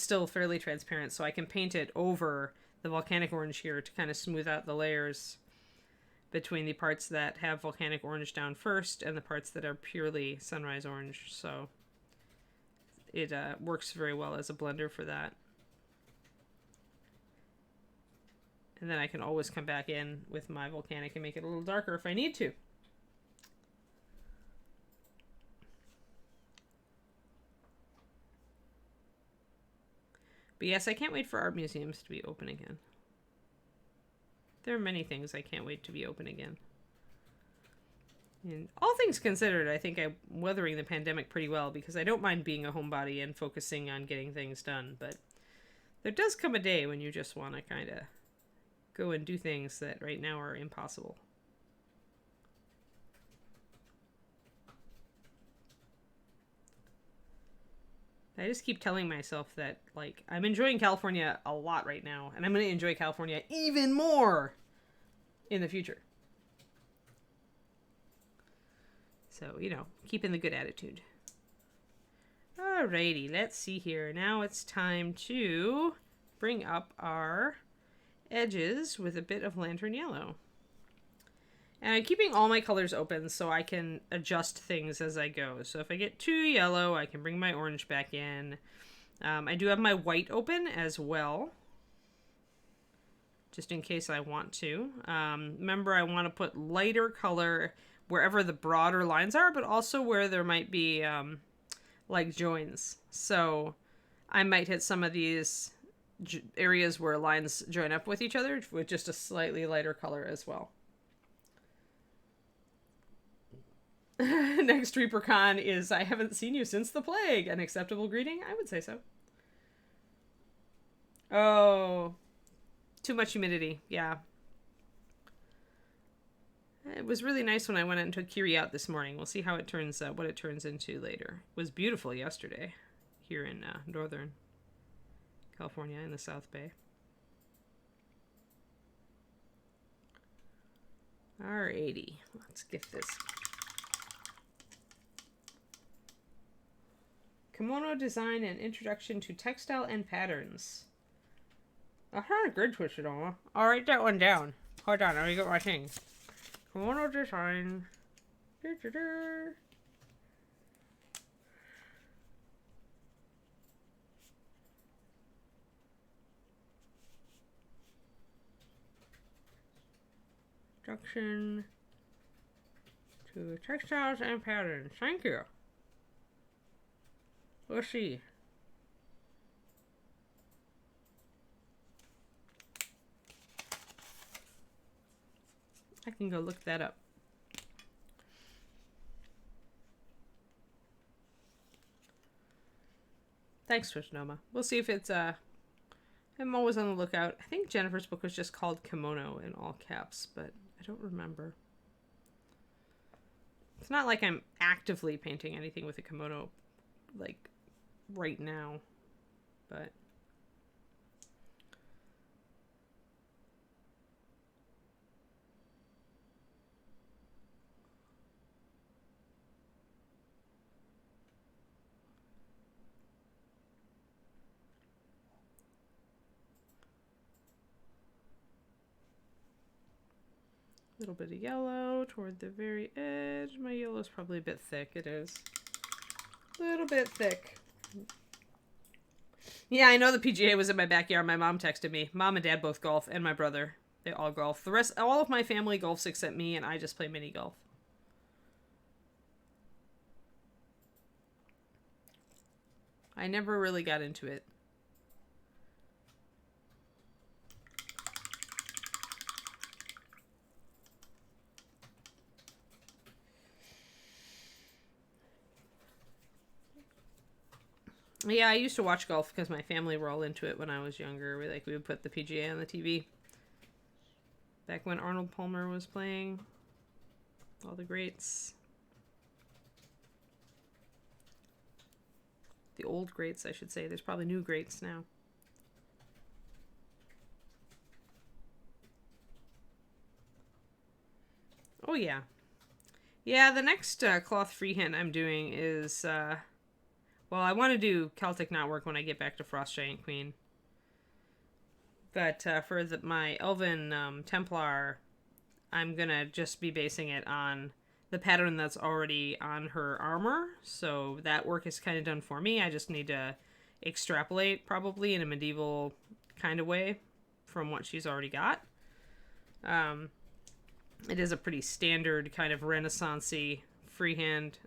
still fairly transparent, so I can paint it over the Volcanic Orange here to kind of smooth out the layers between the parts that have Volcanic Orange down first and the parts that are purely Sunrise Orange. So it works very well as a blender for that. And then I can always come back in with my Volcanic and make it a little darker if I need to. But yes, I can't wait for art museums to be open again. There are many things I can't wait to be open again. And all things considered, I think I'm weathering the pandemic pretty well, because I don't mind being a homebody and focusing on getting things done. But there does come a day when you just want to kind of go and do things that right now are impossible. I just keep telling myself that, like, I'm enjoying California a lot right now, and I'm going to enjoy California even more in the future. So, you know, keeping the good attitude. Alrighty, let's see here. Now it's time to bring up our edges with a bit of Lantern Yellow. And I'm keeping all my colors open so I can adjust things as I go. So if I get too yellow, I can bring my orange back in. I do have my white open as well. just in case I want to. Remember, I want to put lighter color wherever the broader lines are, but also where there might be like joins. So I might hit some of these areas where lines join up with each other with just a slightly lighter color as well. Next ReaperCon is I haven't seen you since the plague. An acceptable greeting? I would say so. Oh, too much humidity. Yeah. It was really nice when I went out and took Kiri out this morning. We'll see how it turns out, what it turns into later. It was beautiful yesterday here in Northern California in the South Bay. Alrighty, let's get this. Kimono design and introduction to textile and patterns. That's not a good twist at all. I'll write that one down. Hold on, let me get my thing. Kimono design. Introduction to textiles and patterns. Thank you. Let's see. I can go look that up. Thanks, Twishnoma. We'll see if it's I'm always on the lookout. I think Jennifer's book was just called Kimono in all caps, but I don't remember. It's not like I'm actively painting anything with a kimono, like, right now, but... little bit of yellow toward the very edge. My yellow's probably a bit thick. It is. A little bit thick. Yeah, I know the PGA was in my backyard. My mom texted me. Mom and Dad both golf, and my brother. They all golf. The rest, all of my family golfs except me, and I just play mini golf. I never really got into it. Yeah, I used to watch golf because my family were all into it when I was younger. We would put the PGA on the TV. Back when Arnold Palmer was playing. All the greats. The old greats, I should say. There's probably new greats now. Oh, yeah. Yeah, the next cloth freehand I'm doing is... well, I want to do Celtic knotwork when I get back to Frost Giant Queen. But for my Elven Templar, I'm going to just be basing it on the pattern that's already on her armor. So that work is kind of done for me. I just need to extrapolate, probably, in a medieval kind of way from what she's already got. It is a pretty standard kind of Renaissance-y freehand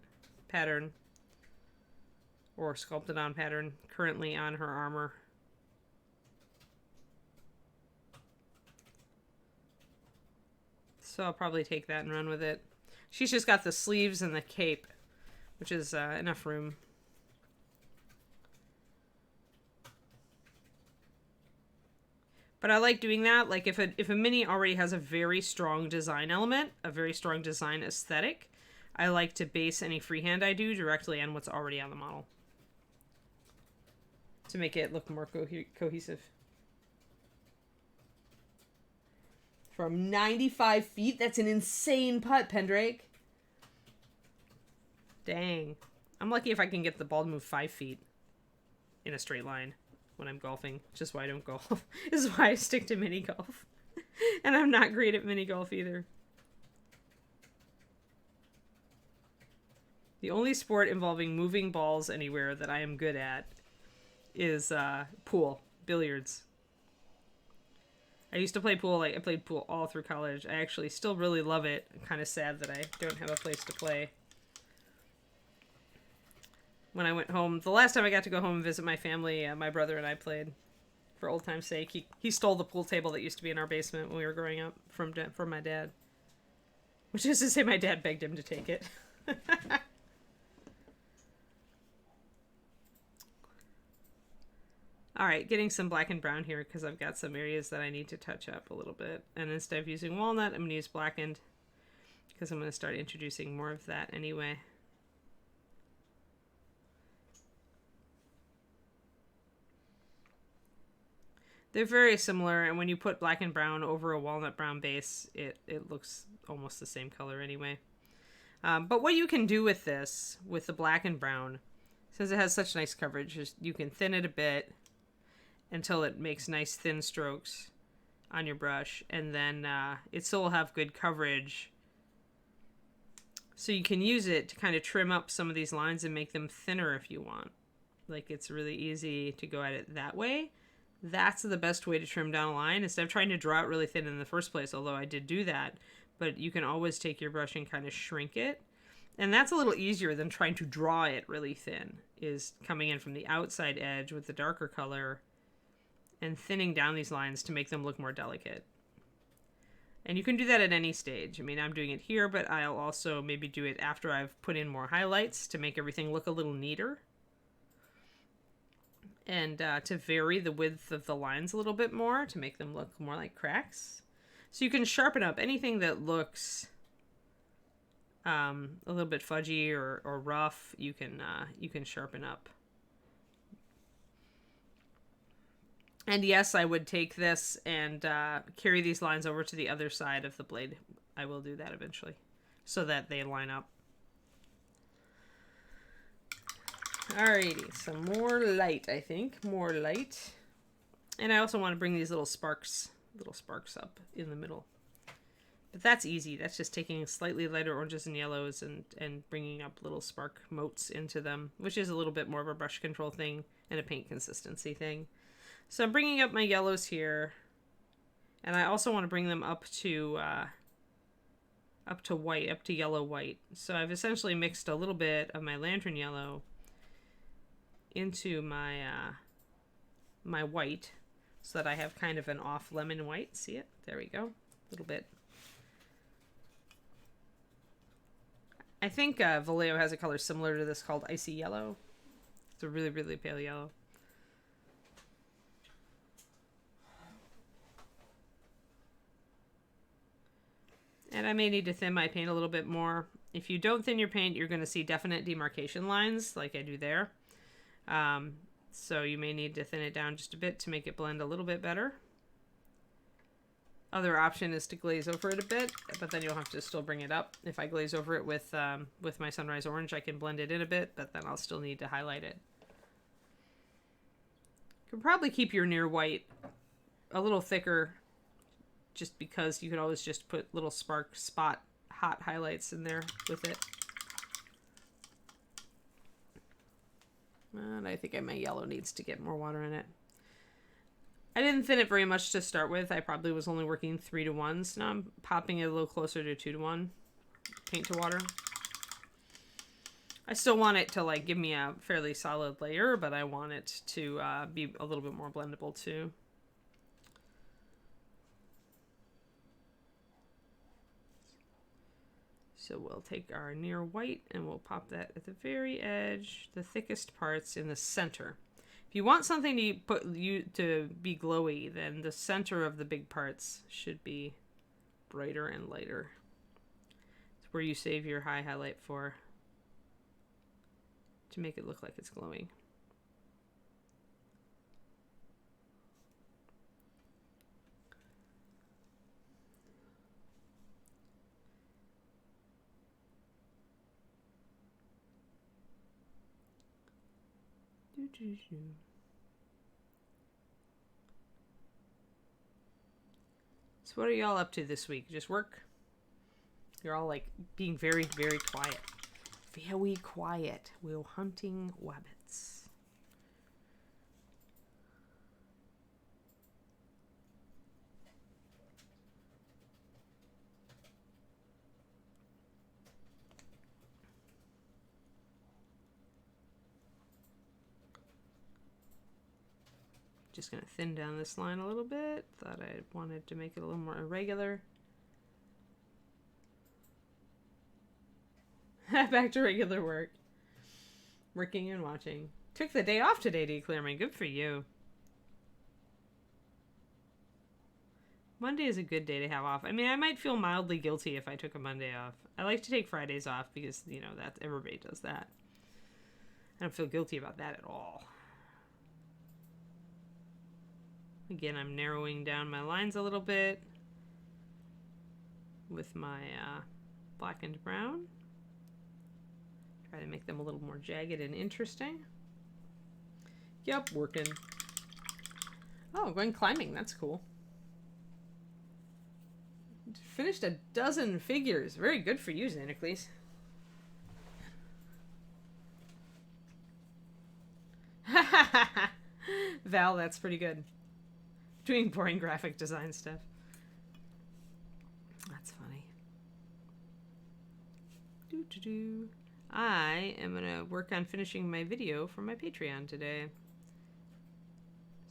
pattern. Or sculpted on pattern currently on her armor. So I'll probably take that and run with it. She's just got the sleeves and the cape, which is enough room. But I like doing that. Like if a mini already has a very strong design element, a very strong design aesthetic, I like to base any freehand I do directly on what's already on the model. To make it look more cohesive. From 95 feet? That's an insane putt, Pendrake. Dang. I'm lucky if I can get the ball to move 5 feet in a straight line when I'm golfing. Which is why I don't golf. This is why I stick to mini golf. And I'm not great at mini golf either. The only sport involving moving balls anywhere that I am good at is pool, billiards. I used to play pool. Like I played pool all through college. I actually still really love it. I'm kind of sad that I don't have a place to play. When I went home, the last time I got to go home and visit my family, my brother and I played. For old time's sake, he stole the pool table that used to be in our basement when we were growing up from my dad. Which is to say, my dad begged him to take it. Alright, getting some black and brown here because I've got some areas that I need to touch up a little bit. And instead of using walnut, I'm going to use blackened because I'm going to start introducing more of that anyway. They're very similar, and when you put black and brown over a walnut brown base, it looks almost the same color anyway. But what you can do with this, with the black and brown, since it has such nice coverage, is you can thin it a bit until it makes nice thin strokes on your brush, and then it still will have good coverage. So you can use it to kind of trim up some of these lines and make them thinner if you want. Like, it's really easy to go at it that way. That's the best way to trim down a line instead of trying to draw it really thin in the first place, although I did do that. But you can always take your brush and kind of shrink it. And that's a little easier than trying to draw it really thin, is coming in from the outside edge with the darker color and thinning down these lines to make them look more delicate. And you can do that at any stage. I mean, I'm doing it here, but I'll also maybe do it after I've put in more highlights to make everything look a little neater. And to vary the width of the lines a little bit more to make them look more like cracks. So you can sharpen up anything that looks a little bit fudgy or rough. You can sharpen up. And yes, I would take this and carry these lines over to the other side of the blade. I will do that eventually so that they line up. Alrighty, some more light, I think. More light. And I also want to bring these little sparks up in the middle. But that's easy. That's just taking slightly lighter oranges and yellows and bringing up little spark motes into them, which is a little bit more of a brush control thing and a paint consistency thing. So I'm bringing up my yellows here. And I also want to bring them up to white, up to yellow white. So I've essentially mixed a little bit of my lantern yellow into my my white so that I have kind of an off lemon white. See it? There we go. A little bit. I think Vallejo has a color similar to this called Icy Yellow. It's a really, really pale yellow. And I may need to thin my paint a little bit more. If you don't thin your paint, you're going to see definite demarcation lines like I do there. So you may need to thin it down just a bit to make it blend a little bit better. Other option is to glaze over it a bit, but then you'll have to still bring it up. If I glaze over it with my Sunrise Orange, I can blend it in a bit, but then I'll still need to highlight it. You can probably keep your near white a little thicker, just because you could always just put little spot hot highlights in there with it. And I think my yellow needs to get more water in it. I didn't thin it very much to start with. I probably was only working 3 to 1. So now I'm popping it a little closer to 2 to 1. Paint to water. I still want it to like give me a fairly solid layer, but I want it to be a little bit more blendable too. So we'll take our near white and we'll pop that at the very edge, the thickest parts in the center. If you want something to be glowy, then the center of the big parts should be brighter and lighter. It's where you save your high highlight for, to make it look like it's glowing. So what are y'all up to this week? Just work? You're all like being very, very quiet. Very quiet. We're hunting wabbits. Just going to thin down this line a little bit. Thought I wanted to make it a little more irregular. Back to regular work. Working and watching. Took the day off today to clear me. Good for you. Monday is a good day to have off. I mean, I might feel mildly guilty if I took a Monday off. I like to take Fridays off because, you know, that's everybody does that. I don't feel guilty about that at all. Again, I'm narrowing down my lines a little bit with my blackened brown. Try to make them a little more jagged and interesting. Yep, working. Oh, going climbing. That's cool. Finished a dozen figures. Very good for you, Xanacles. Val, that's pretty good. Doing boring graphic design stuff. That's funny. I am going to work on finishing my video for my Patreon today.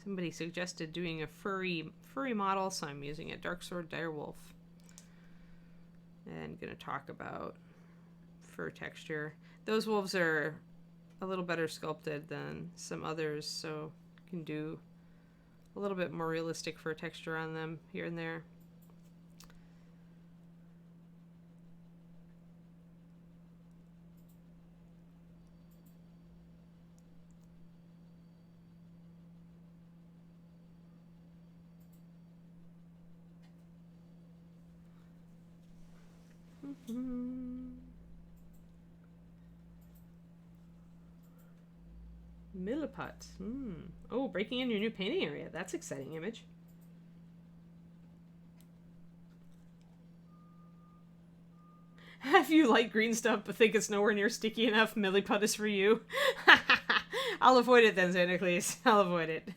Somebody suggested doing a furry model, so I'm using a Darksword Direwolf. And going to talk about fur texture. Those wolves are a little better sculpted than some others, so you can do a little bit more realistic fur texture on them here and there. Milliput. Oh, breaking in your new painting area. That's exciting image. If you like green stuff but think it's nowhere near sticky enough, Milliput is for you. I'll avoid it then, Xanacles. I'll avoid it.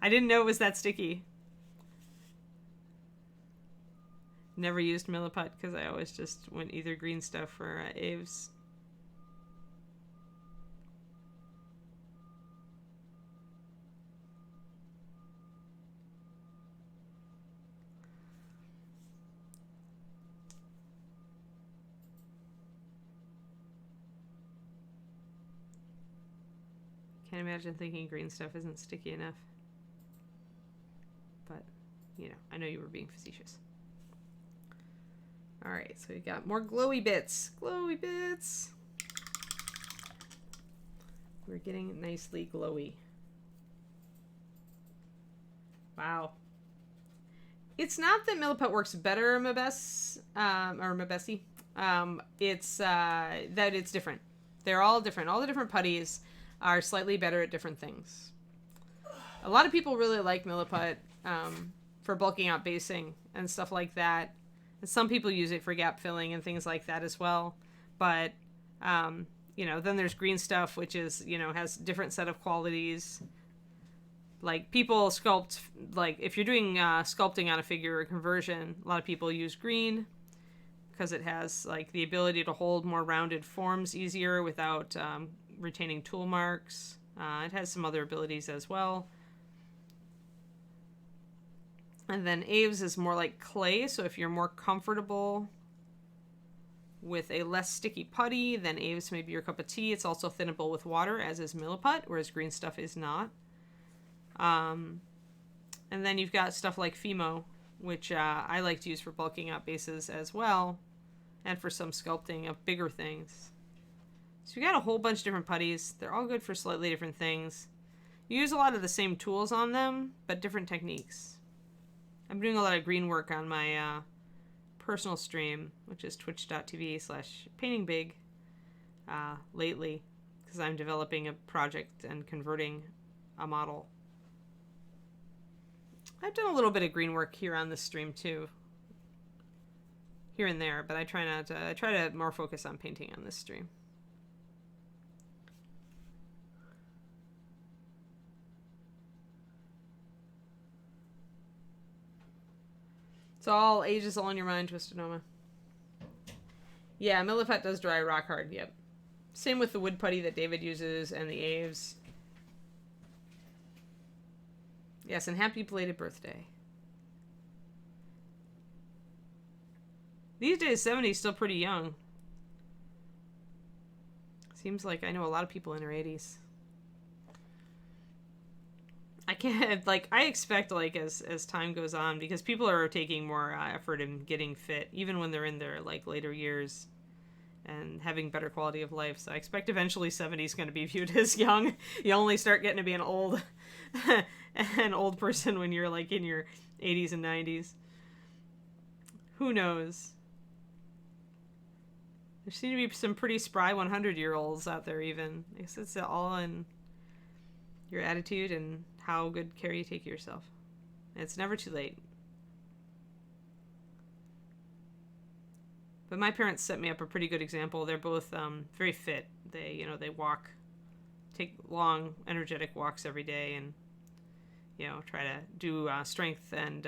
I didn't know it was that sticky. Never used Milliput because I always just went either green stuff or Aves. Can't imagine thinking green stuff isn't sticky enough. But, you know, I know you were being facetious. Alright, so we got more glowy bits. Glowy bits! We're getting nicely glowy. Wow. It's not that Milliput works better, Mabessi. It's that it's different. They're all different. All the different putties are slightly better at different things. A lot of people really like Milliput for bulking out basing and stuff like that. And some people use it for gap filling and things like that as well. But, you know, then there's green stuff, which is, you know, has different set of qualities. Like, people sculpt, like, if you're doing sculpting on a figure or conversion, a lot of people use green because it has, like, the ability to hold more rounded forms easier without retaining tool marks. It has some other abilities as well. And then Aves is more like clay, so if you're more comfortable with a less sticky putty, then Aves may be your cup of tea. It's also thinnable with water, as is Milliput, whereas green stuff is not. And then you've got stuff like Fimo, which I like to use for bulking out bases as well, and for some sculpting of bigger things. So you got a whole bunch of different putties. They're all good for slightly different things. You use a lot of the same tools on them, but different techniques. I'm doing a lot of green work on my personal stream, which is twitch.tv/paintingbig lately, because I'm developing a project and converting a model. I've done a little bit of green work here on this stream too, here and there, but I try to more focus on painting on this stream. It's all ages all in your mind, Twisted Noma. Yeah, Milliput does dry rock hard, yep. Same with the wood putty that David uses and the Aves. Yes, and happy belated birthday. These days, 70 is still pretty young. Seems like I know a lot of people in their 80s. I can't, like, I expect, like, as time goes on, because people are taking more effort in getting fit, even when they're in their, like, later years and having better quality of life. So I expect eventually 70 is going to be viewed as young. You only start getting to be an old person when you're, like, in your 80s and 90s. Who knows? There seem to be some pretty spry 100-year-olds out there, even. I guess it's all in your attitude and how good care you take of yourself. And it's never too late. But my parents set me up a pretty good example. They're both very fit. They walk, take long, energetic walks every day, and try to do strength and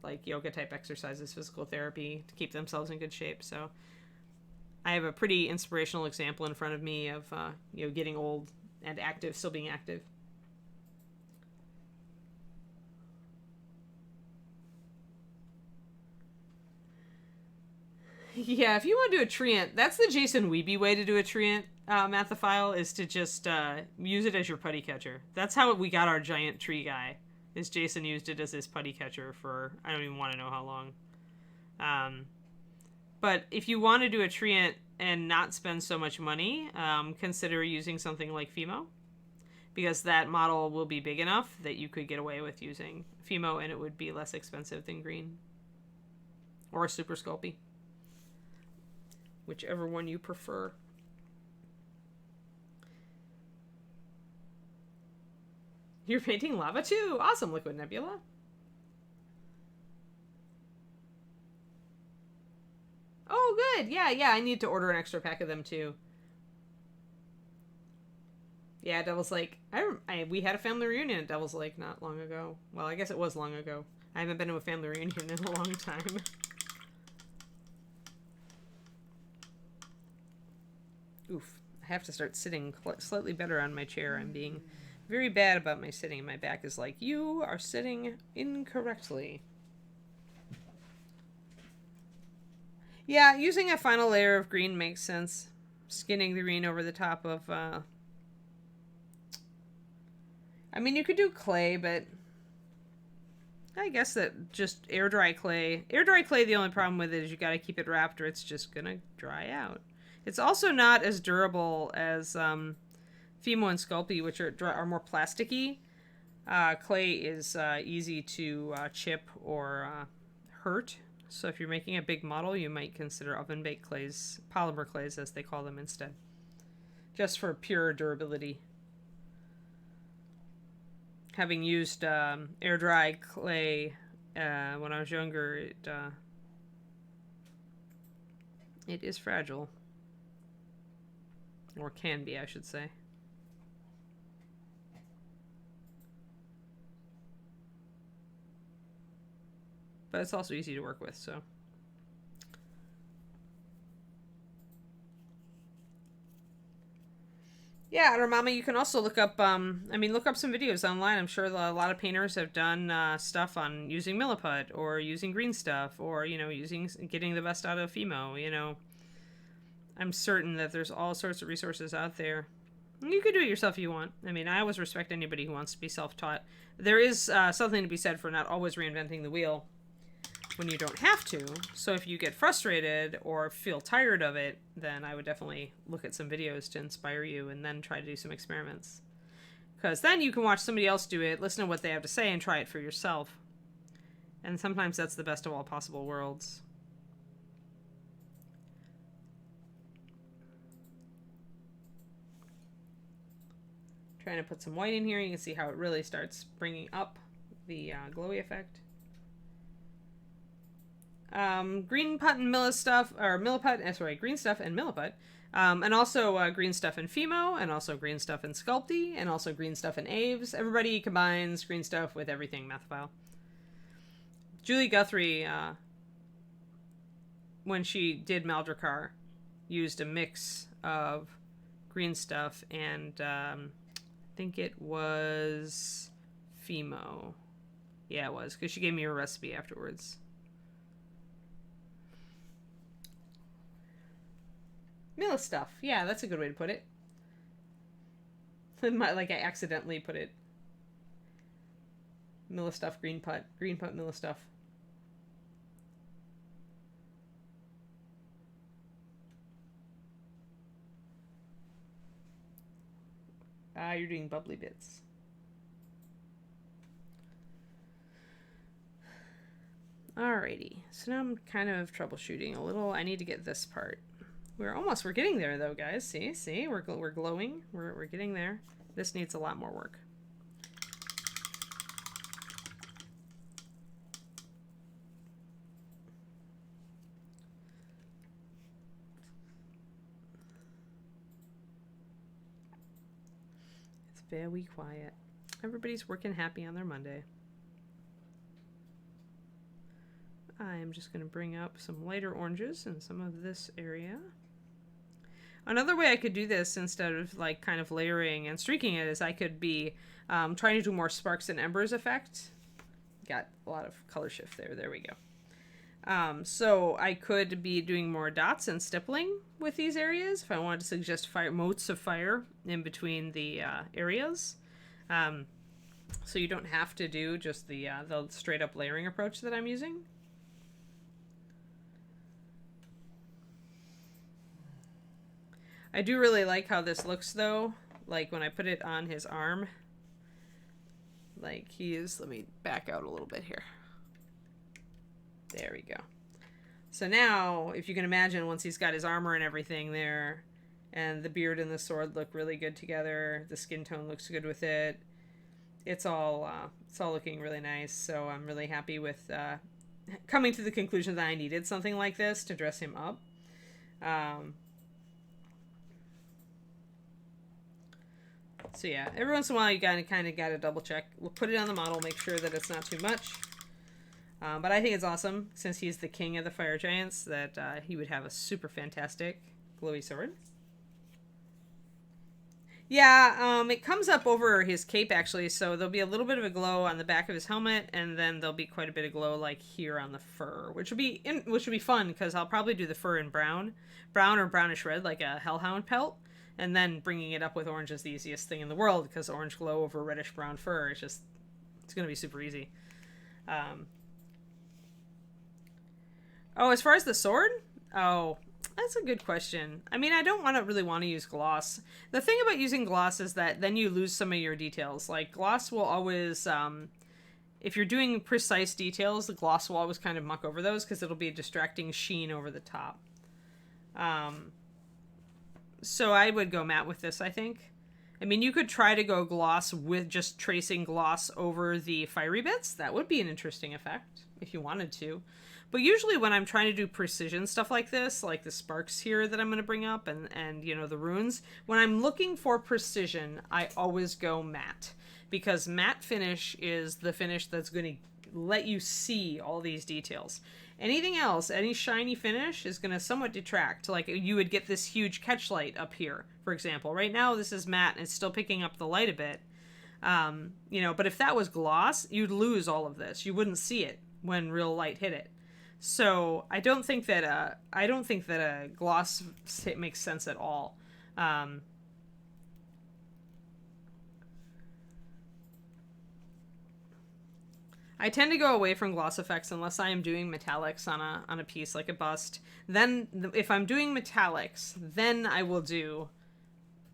like yoga type exercises, physical therapy to keep themselves in good shape. So I have a pretty inspirational example in front of me of getting old and active, still being active. Yeah, if you want to do a treant, that's the Jason Weeby way to do a treant, Mathophile, is to just use it as your putty catcher. That's how we got our giant tree guy, is Jason used it as his putty catcher for, I don't even want to know how long. But if you want to do a treant and not spend so much money, consider using something like Fimo, because that model will be big enough that you could get away with using Fimo and it would be less expensive than green. Or Super Sculpey. Whichever one you prefer. You're painting lava too? Awesome, Liquid Nebula. Oh, good. Yeah, I need to order an extra pack of them too. Yeah, Devil's Lake. We had a family reunion at Devil's Lake not long ago. Well, I guess it was long ago. I haven't been to a family reunion in a long time. Oof. I have to start sitting slightly better on my chair. I'm being very bad about my sitting. My back is like, you are sitting incorrectly. Yeah, using a final layer of green makes sense. Skinning the green over the top of... I mean, you could do clay, but... I guess that just air dry clay. Air dry clay, the only problem with it is you gotta keep it wrapped or it's just gonna dry out. It's also not as durable as Fimo and Sculpey, which are more plasticky. Clay is easy to chip or hurt. So if you're making a big model, you might consider oven-baked clays, polymer clays as they call them instead. Just for pure durability. Having used air dry clay when I was younger, it is fragile. Or can be, I should say. But it's also easy to work with, so. Yeah, Mama, you can also look up, look up some videos online. I'm sure a lot of painters have done stuff on using Milliput, or using green stuff, or, getting the best out of Fimo, I'm certain that there's all sorts of resources out there. You could do it yourself if you want. I mean, I always respect anybody who wants to be self-taught. There is something to be said for not always reinventing the wheel when you don't have to. So if you get frustrated or feel tired of it, then I would definitely look at some videos to inspire you and then try to do some experiments. Because then you can watch somebody else do it, listen to what they have to say, and try it for yourself. And sometimes that's the best of all possible worlds. Trying to put some white in here. You can see how it really starts bringing up the glowy effect. Green stuff and Milliput. And also green stuff in Fimo, and also green stuff in Sculpey, and also green stuff in Aves. Everybody combines green stuff with everything Mathophile. Julie Guthrie, when she did Maldrakar, used a mix of green stuff and I think it was Fimo. Yeah, it was, because she gave me a recipe afterwards. Mill stuff. Yeah, that's a good way to put it. Like I accidentally put it. Mill stuff, green putt. Green putt, mill stuff. Ah, you're doing bubbly bits. Alrighty, so now I'm kind of troubleshooting a little. I need to get this part. We're getting there though, guys. See, we're glowing. We're getting there. This needs a lot more work. It's very quiet. Everybody's working happy on their Monday. I'm just going to bring up some lighter oranges in some of this area. Another way I could do this instead of like kind of layering and streaking it is I could be trying to do more sparks and embers effect. Got a lot of color shift there. There we go. So I could be doing more dots and stippling with these areas if I wanted to suggest motes of fire in between the areas. So you don't have to do just the straight up layering approach that I'm using. I do really like how this looks though, like when I put it on his arm, like let me back out a little bit here. There we go. So now, if you can imagine, once he's got his armor and everything there, and the beard and the sword look really good together, the skin tone looks good with it, it's all looking really nice, so I'm really happy with coming to the conclusion that I needed something like this to dress him up. So yeah, every once in a while you kind of got to double check. We'll put it on the model, make sure that it's not too much. But I think it's awesome, since he's the king of the fire giants, that he would have a super fantastic glowy sword. Yeah, it comes up over his cape actually, so there'll be a little bit of a glow on the back of his helmet, and then there'll be quite a bit of glow like here on the fur, which would be fun because I'll probably do the fur in brown or brownish red, like a hellhound pelt. And then bringing it up with orange is the easiest thing in the world, because orange glow over reddish brown fur is just, it's going to be super easy. Oh, as far as the sword? Oh, that's a good question. I mean, I don't really want to use gloss. The thing about using gloss is that then you lose some of your details. Like, gloss will always, if you're doing precise details, the gloss will always kind of muck over those, because it'll be a distracting sheen over the top. So I would go matte with this, I think. I mean, you could try to go gloss with just tracing gloss over the fiery bits. That would be an interesting effect, if you wanted to. But usually when I'm trying to do precision stuff like this, like the sparks here that I'm going to bring up, and you know, the runes, when I'm looking for precision, I always go matte. Because matte finish is the finish that's going to let you see all these details. Anything else, any shiny finish is going to somewhat detract. Like, you would get this huge catch light up here, for example. Right now, this is matte, and it's still picking up the light a bit. You know, but if that was gloss, you'd lose all of this. You wouldn't see it when real light hit it. So I don't think that a gloss makes sense at all. I tend to go away from gloss effects unless I am doing metallics on a piece like a bust. Then, if I'm doing metallics, then I will do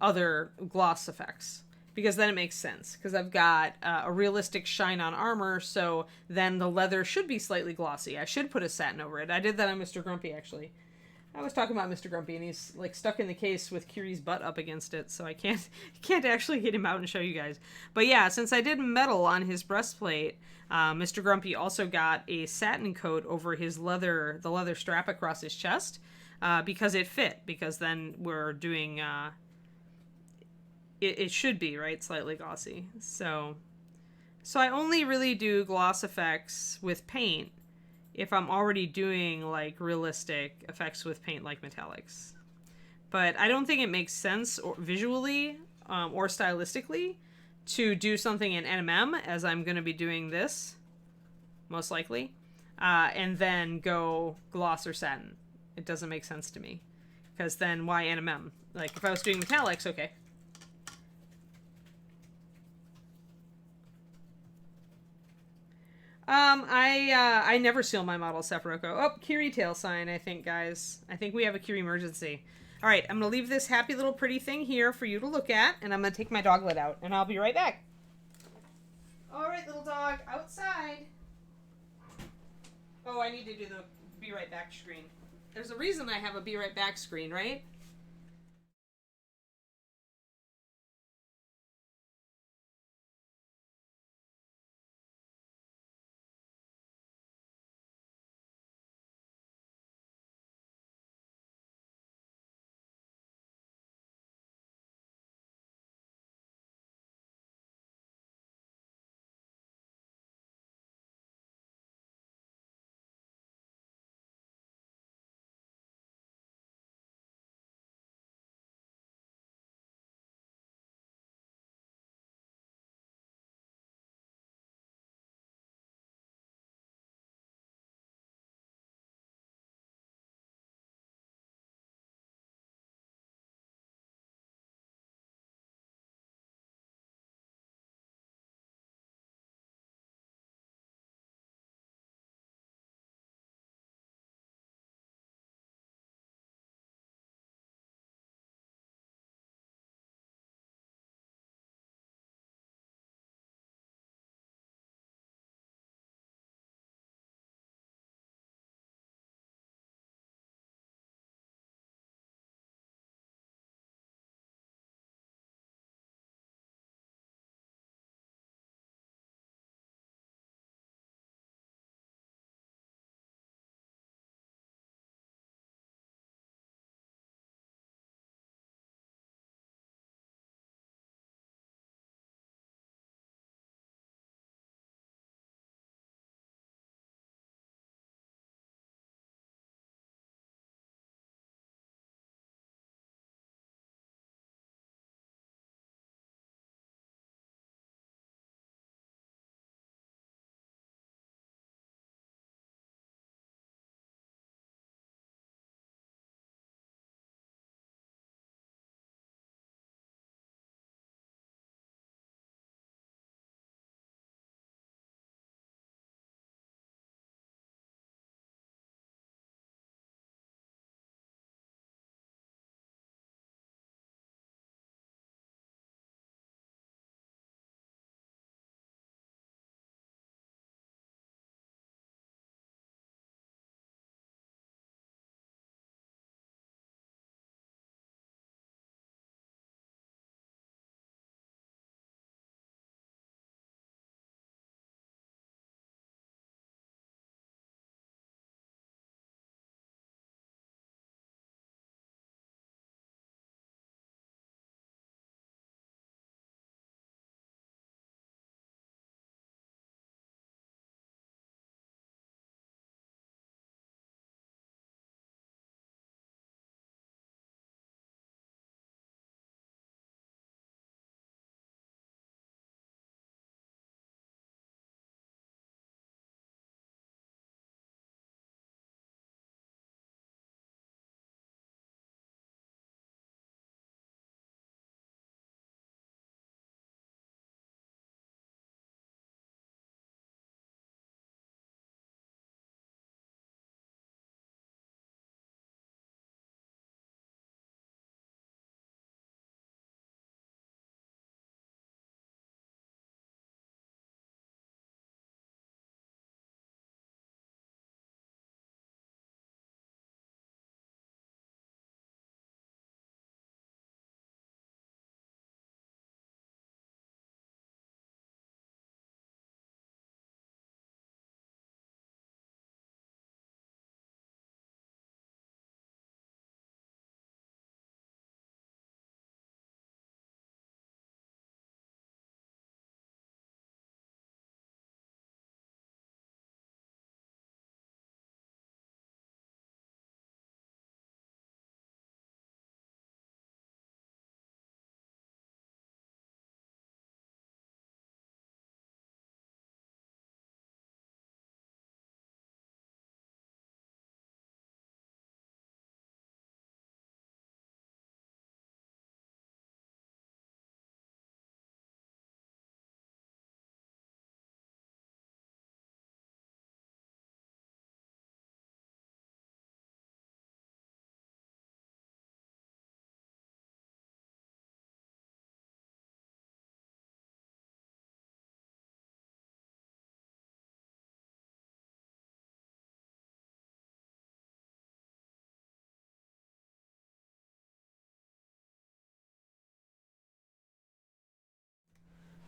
other gloss effects, because then it makes sense. Because I've got a realistic shine on armor, so then the leather should be slightly glossy. I should put a satin over it. I did that on Mr. Grumpy, actually. I was talking about Mr. Grumpy, and he's like stuck in the case with Kiri's butt up against it, so I can't actually get him out and show you guys. But yeah, since I did metal on his breastplate, Mr. Grumpy also got a satin coat over the leather strap across his chest, because it fit. Because then we're doing it should be right slightly glossy. So I only really do gloss effects with paint if I'm already doing like realistic effects with paint like metallics. But I don't think it makes sense visually or stylistically to do something in NMM, as I'm going to be doing this, most likely, and then go gloss or satin. It doesn't make sense to me. Because then why NMM? Like, if I was doing metallics, okay. I never seal my model, Sephiroth. Oh, Kiri tail sign, I think, guys. I think we have a Kiri emergency. All right, I'm going to leave this happy little pretty thing here for you to look at, and I'm going to take my doglet out, and I'll be right back. All right, little dog, outside. Oh, I need to do the be right back screen. There's a reason I have a be right back screen, right?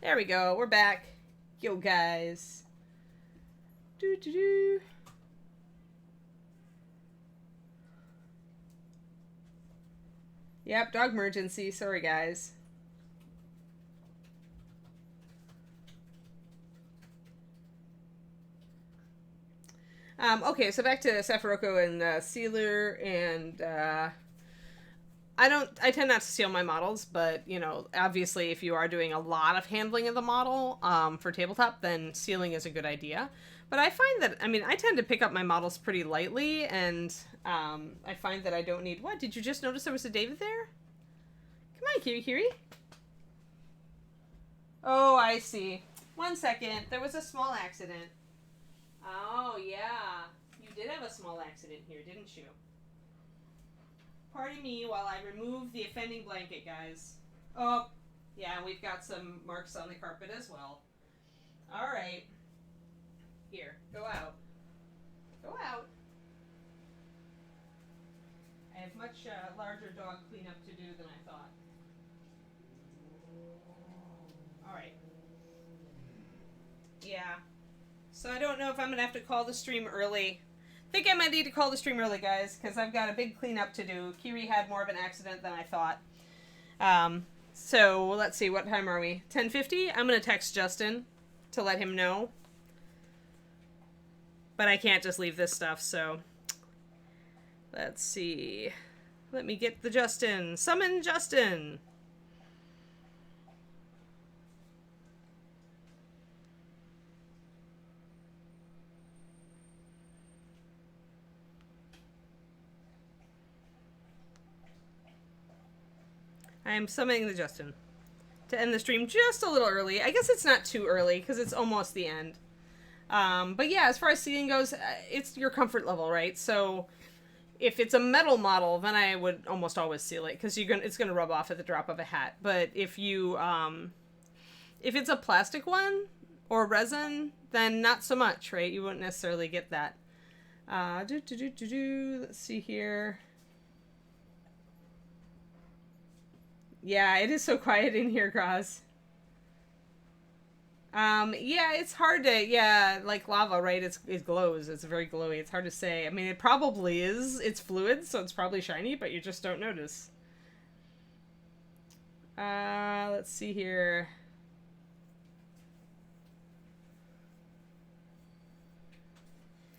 There we go. We're back. Yo, guys. Do do do. Yep, dog emergency. Sorry, guys. Okay, so back to Sephiroth and Sealer, and I tend not to seal my models, but obviously, if you are doing a lot of handling of the model for tabletop, then sealing is a good idea. But I find that I tend to pick up my models pretty lightly, and I find that I don't need. What did you just notice? There was a David there. Come on, Kiri Kiri. Oh, I see. 1 second. There was a small accident. Oh, yeah. You did have a small accident here, didn't you? Pardon me while I remove the offending blanket, guys. Oh, yeah, we've got some marks on the carpet as well. All right. Here, go out. Go out. I have much larger dog cleanup to do than I thought. All right. Yeah. So I don't know if I'm going to have to call the stream early. I think I might need to call the stream early, guys, because I've got a big cleanup to do. Kiri had more of an accident than I thought. So let's see, what time are we? 10:50? I'm going to text Justin to let him know. But I can't just leave this stuff, so let's see. Let me get the Justin. Summon Justin. I am summoning the Justin to end the stream just a little early. I guess it's not too early because it's almost the end. But yeah, as far as seating goes, it's your comfort level, right? So if it's a metal model, then I would almost always seal it because it's gonna rub off at the drop of a hat. But if it's a plastic one or resin, then not so much, right? You wouldn't necessarily get that. Let's see here. Yeah, it is so quiet in here, Graz. Yeah, it's hard to, yeah, like lava, right? It glows. It's very glowy. It's hard to say. It probably is. It's fluid, so it's probably shiny, but you just don't notice. Let's see here.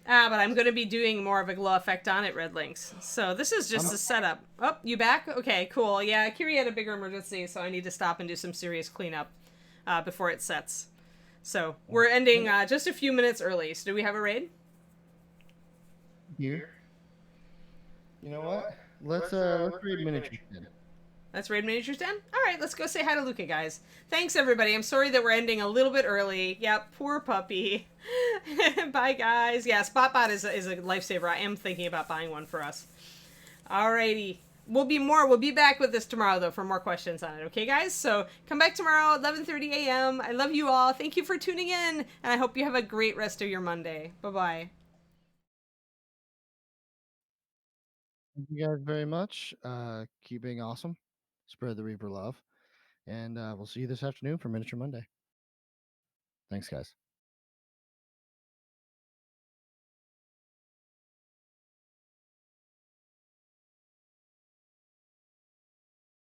But I'm going to be doing more of a glow effect on it, Red Links. So this is just a setup. Oh, you back? Okay, cool. Yeah, Kiri had a bigger emergency, so I need to stop and do some serious cleanup before it sets. So we're ending just a few minutes early. So do we have a raid? Here. You know what? Let's raid miniatures then. Let's raid miniatures den? Alright, let's go say hi to Luca, guys. Thanks, everybody. I'm sorry that we're ending a little bit early. Yep, poor puppy. Bye, guys. Yeah, Spotbot is a lifesaver. I am thinking about buying one for us. Alrighty. We'll be back with this tomorrow, though, for more questions on it. Okay, guys? So come back tomorrow, 11:30 a.m. I love you all. Thank you for tuning in, and I hope you have a great rest of your Monday. Bye-bye. Thank you guys very much. Keep being awesome. Spread the Reaper love. And we'll see you this afternoon for Miniature Monday. Thanks, guys.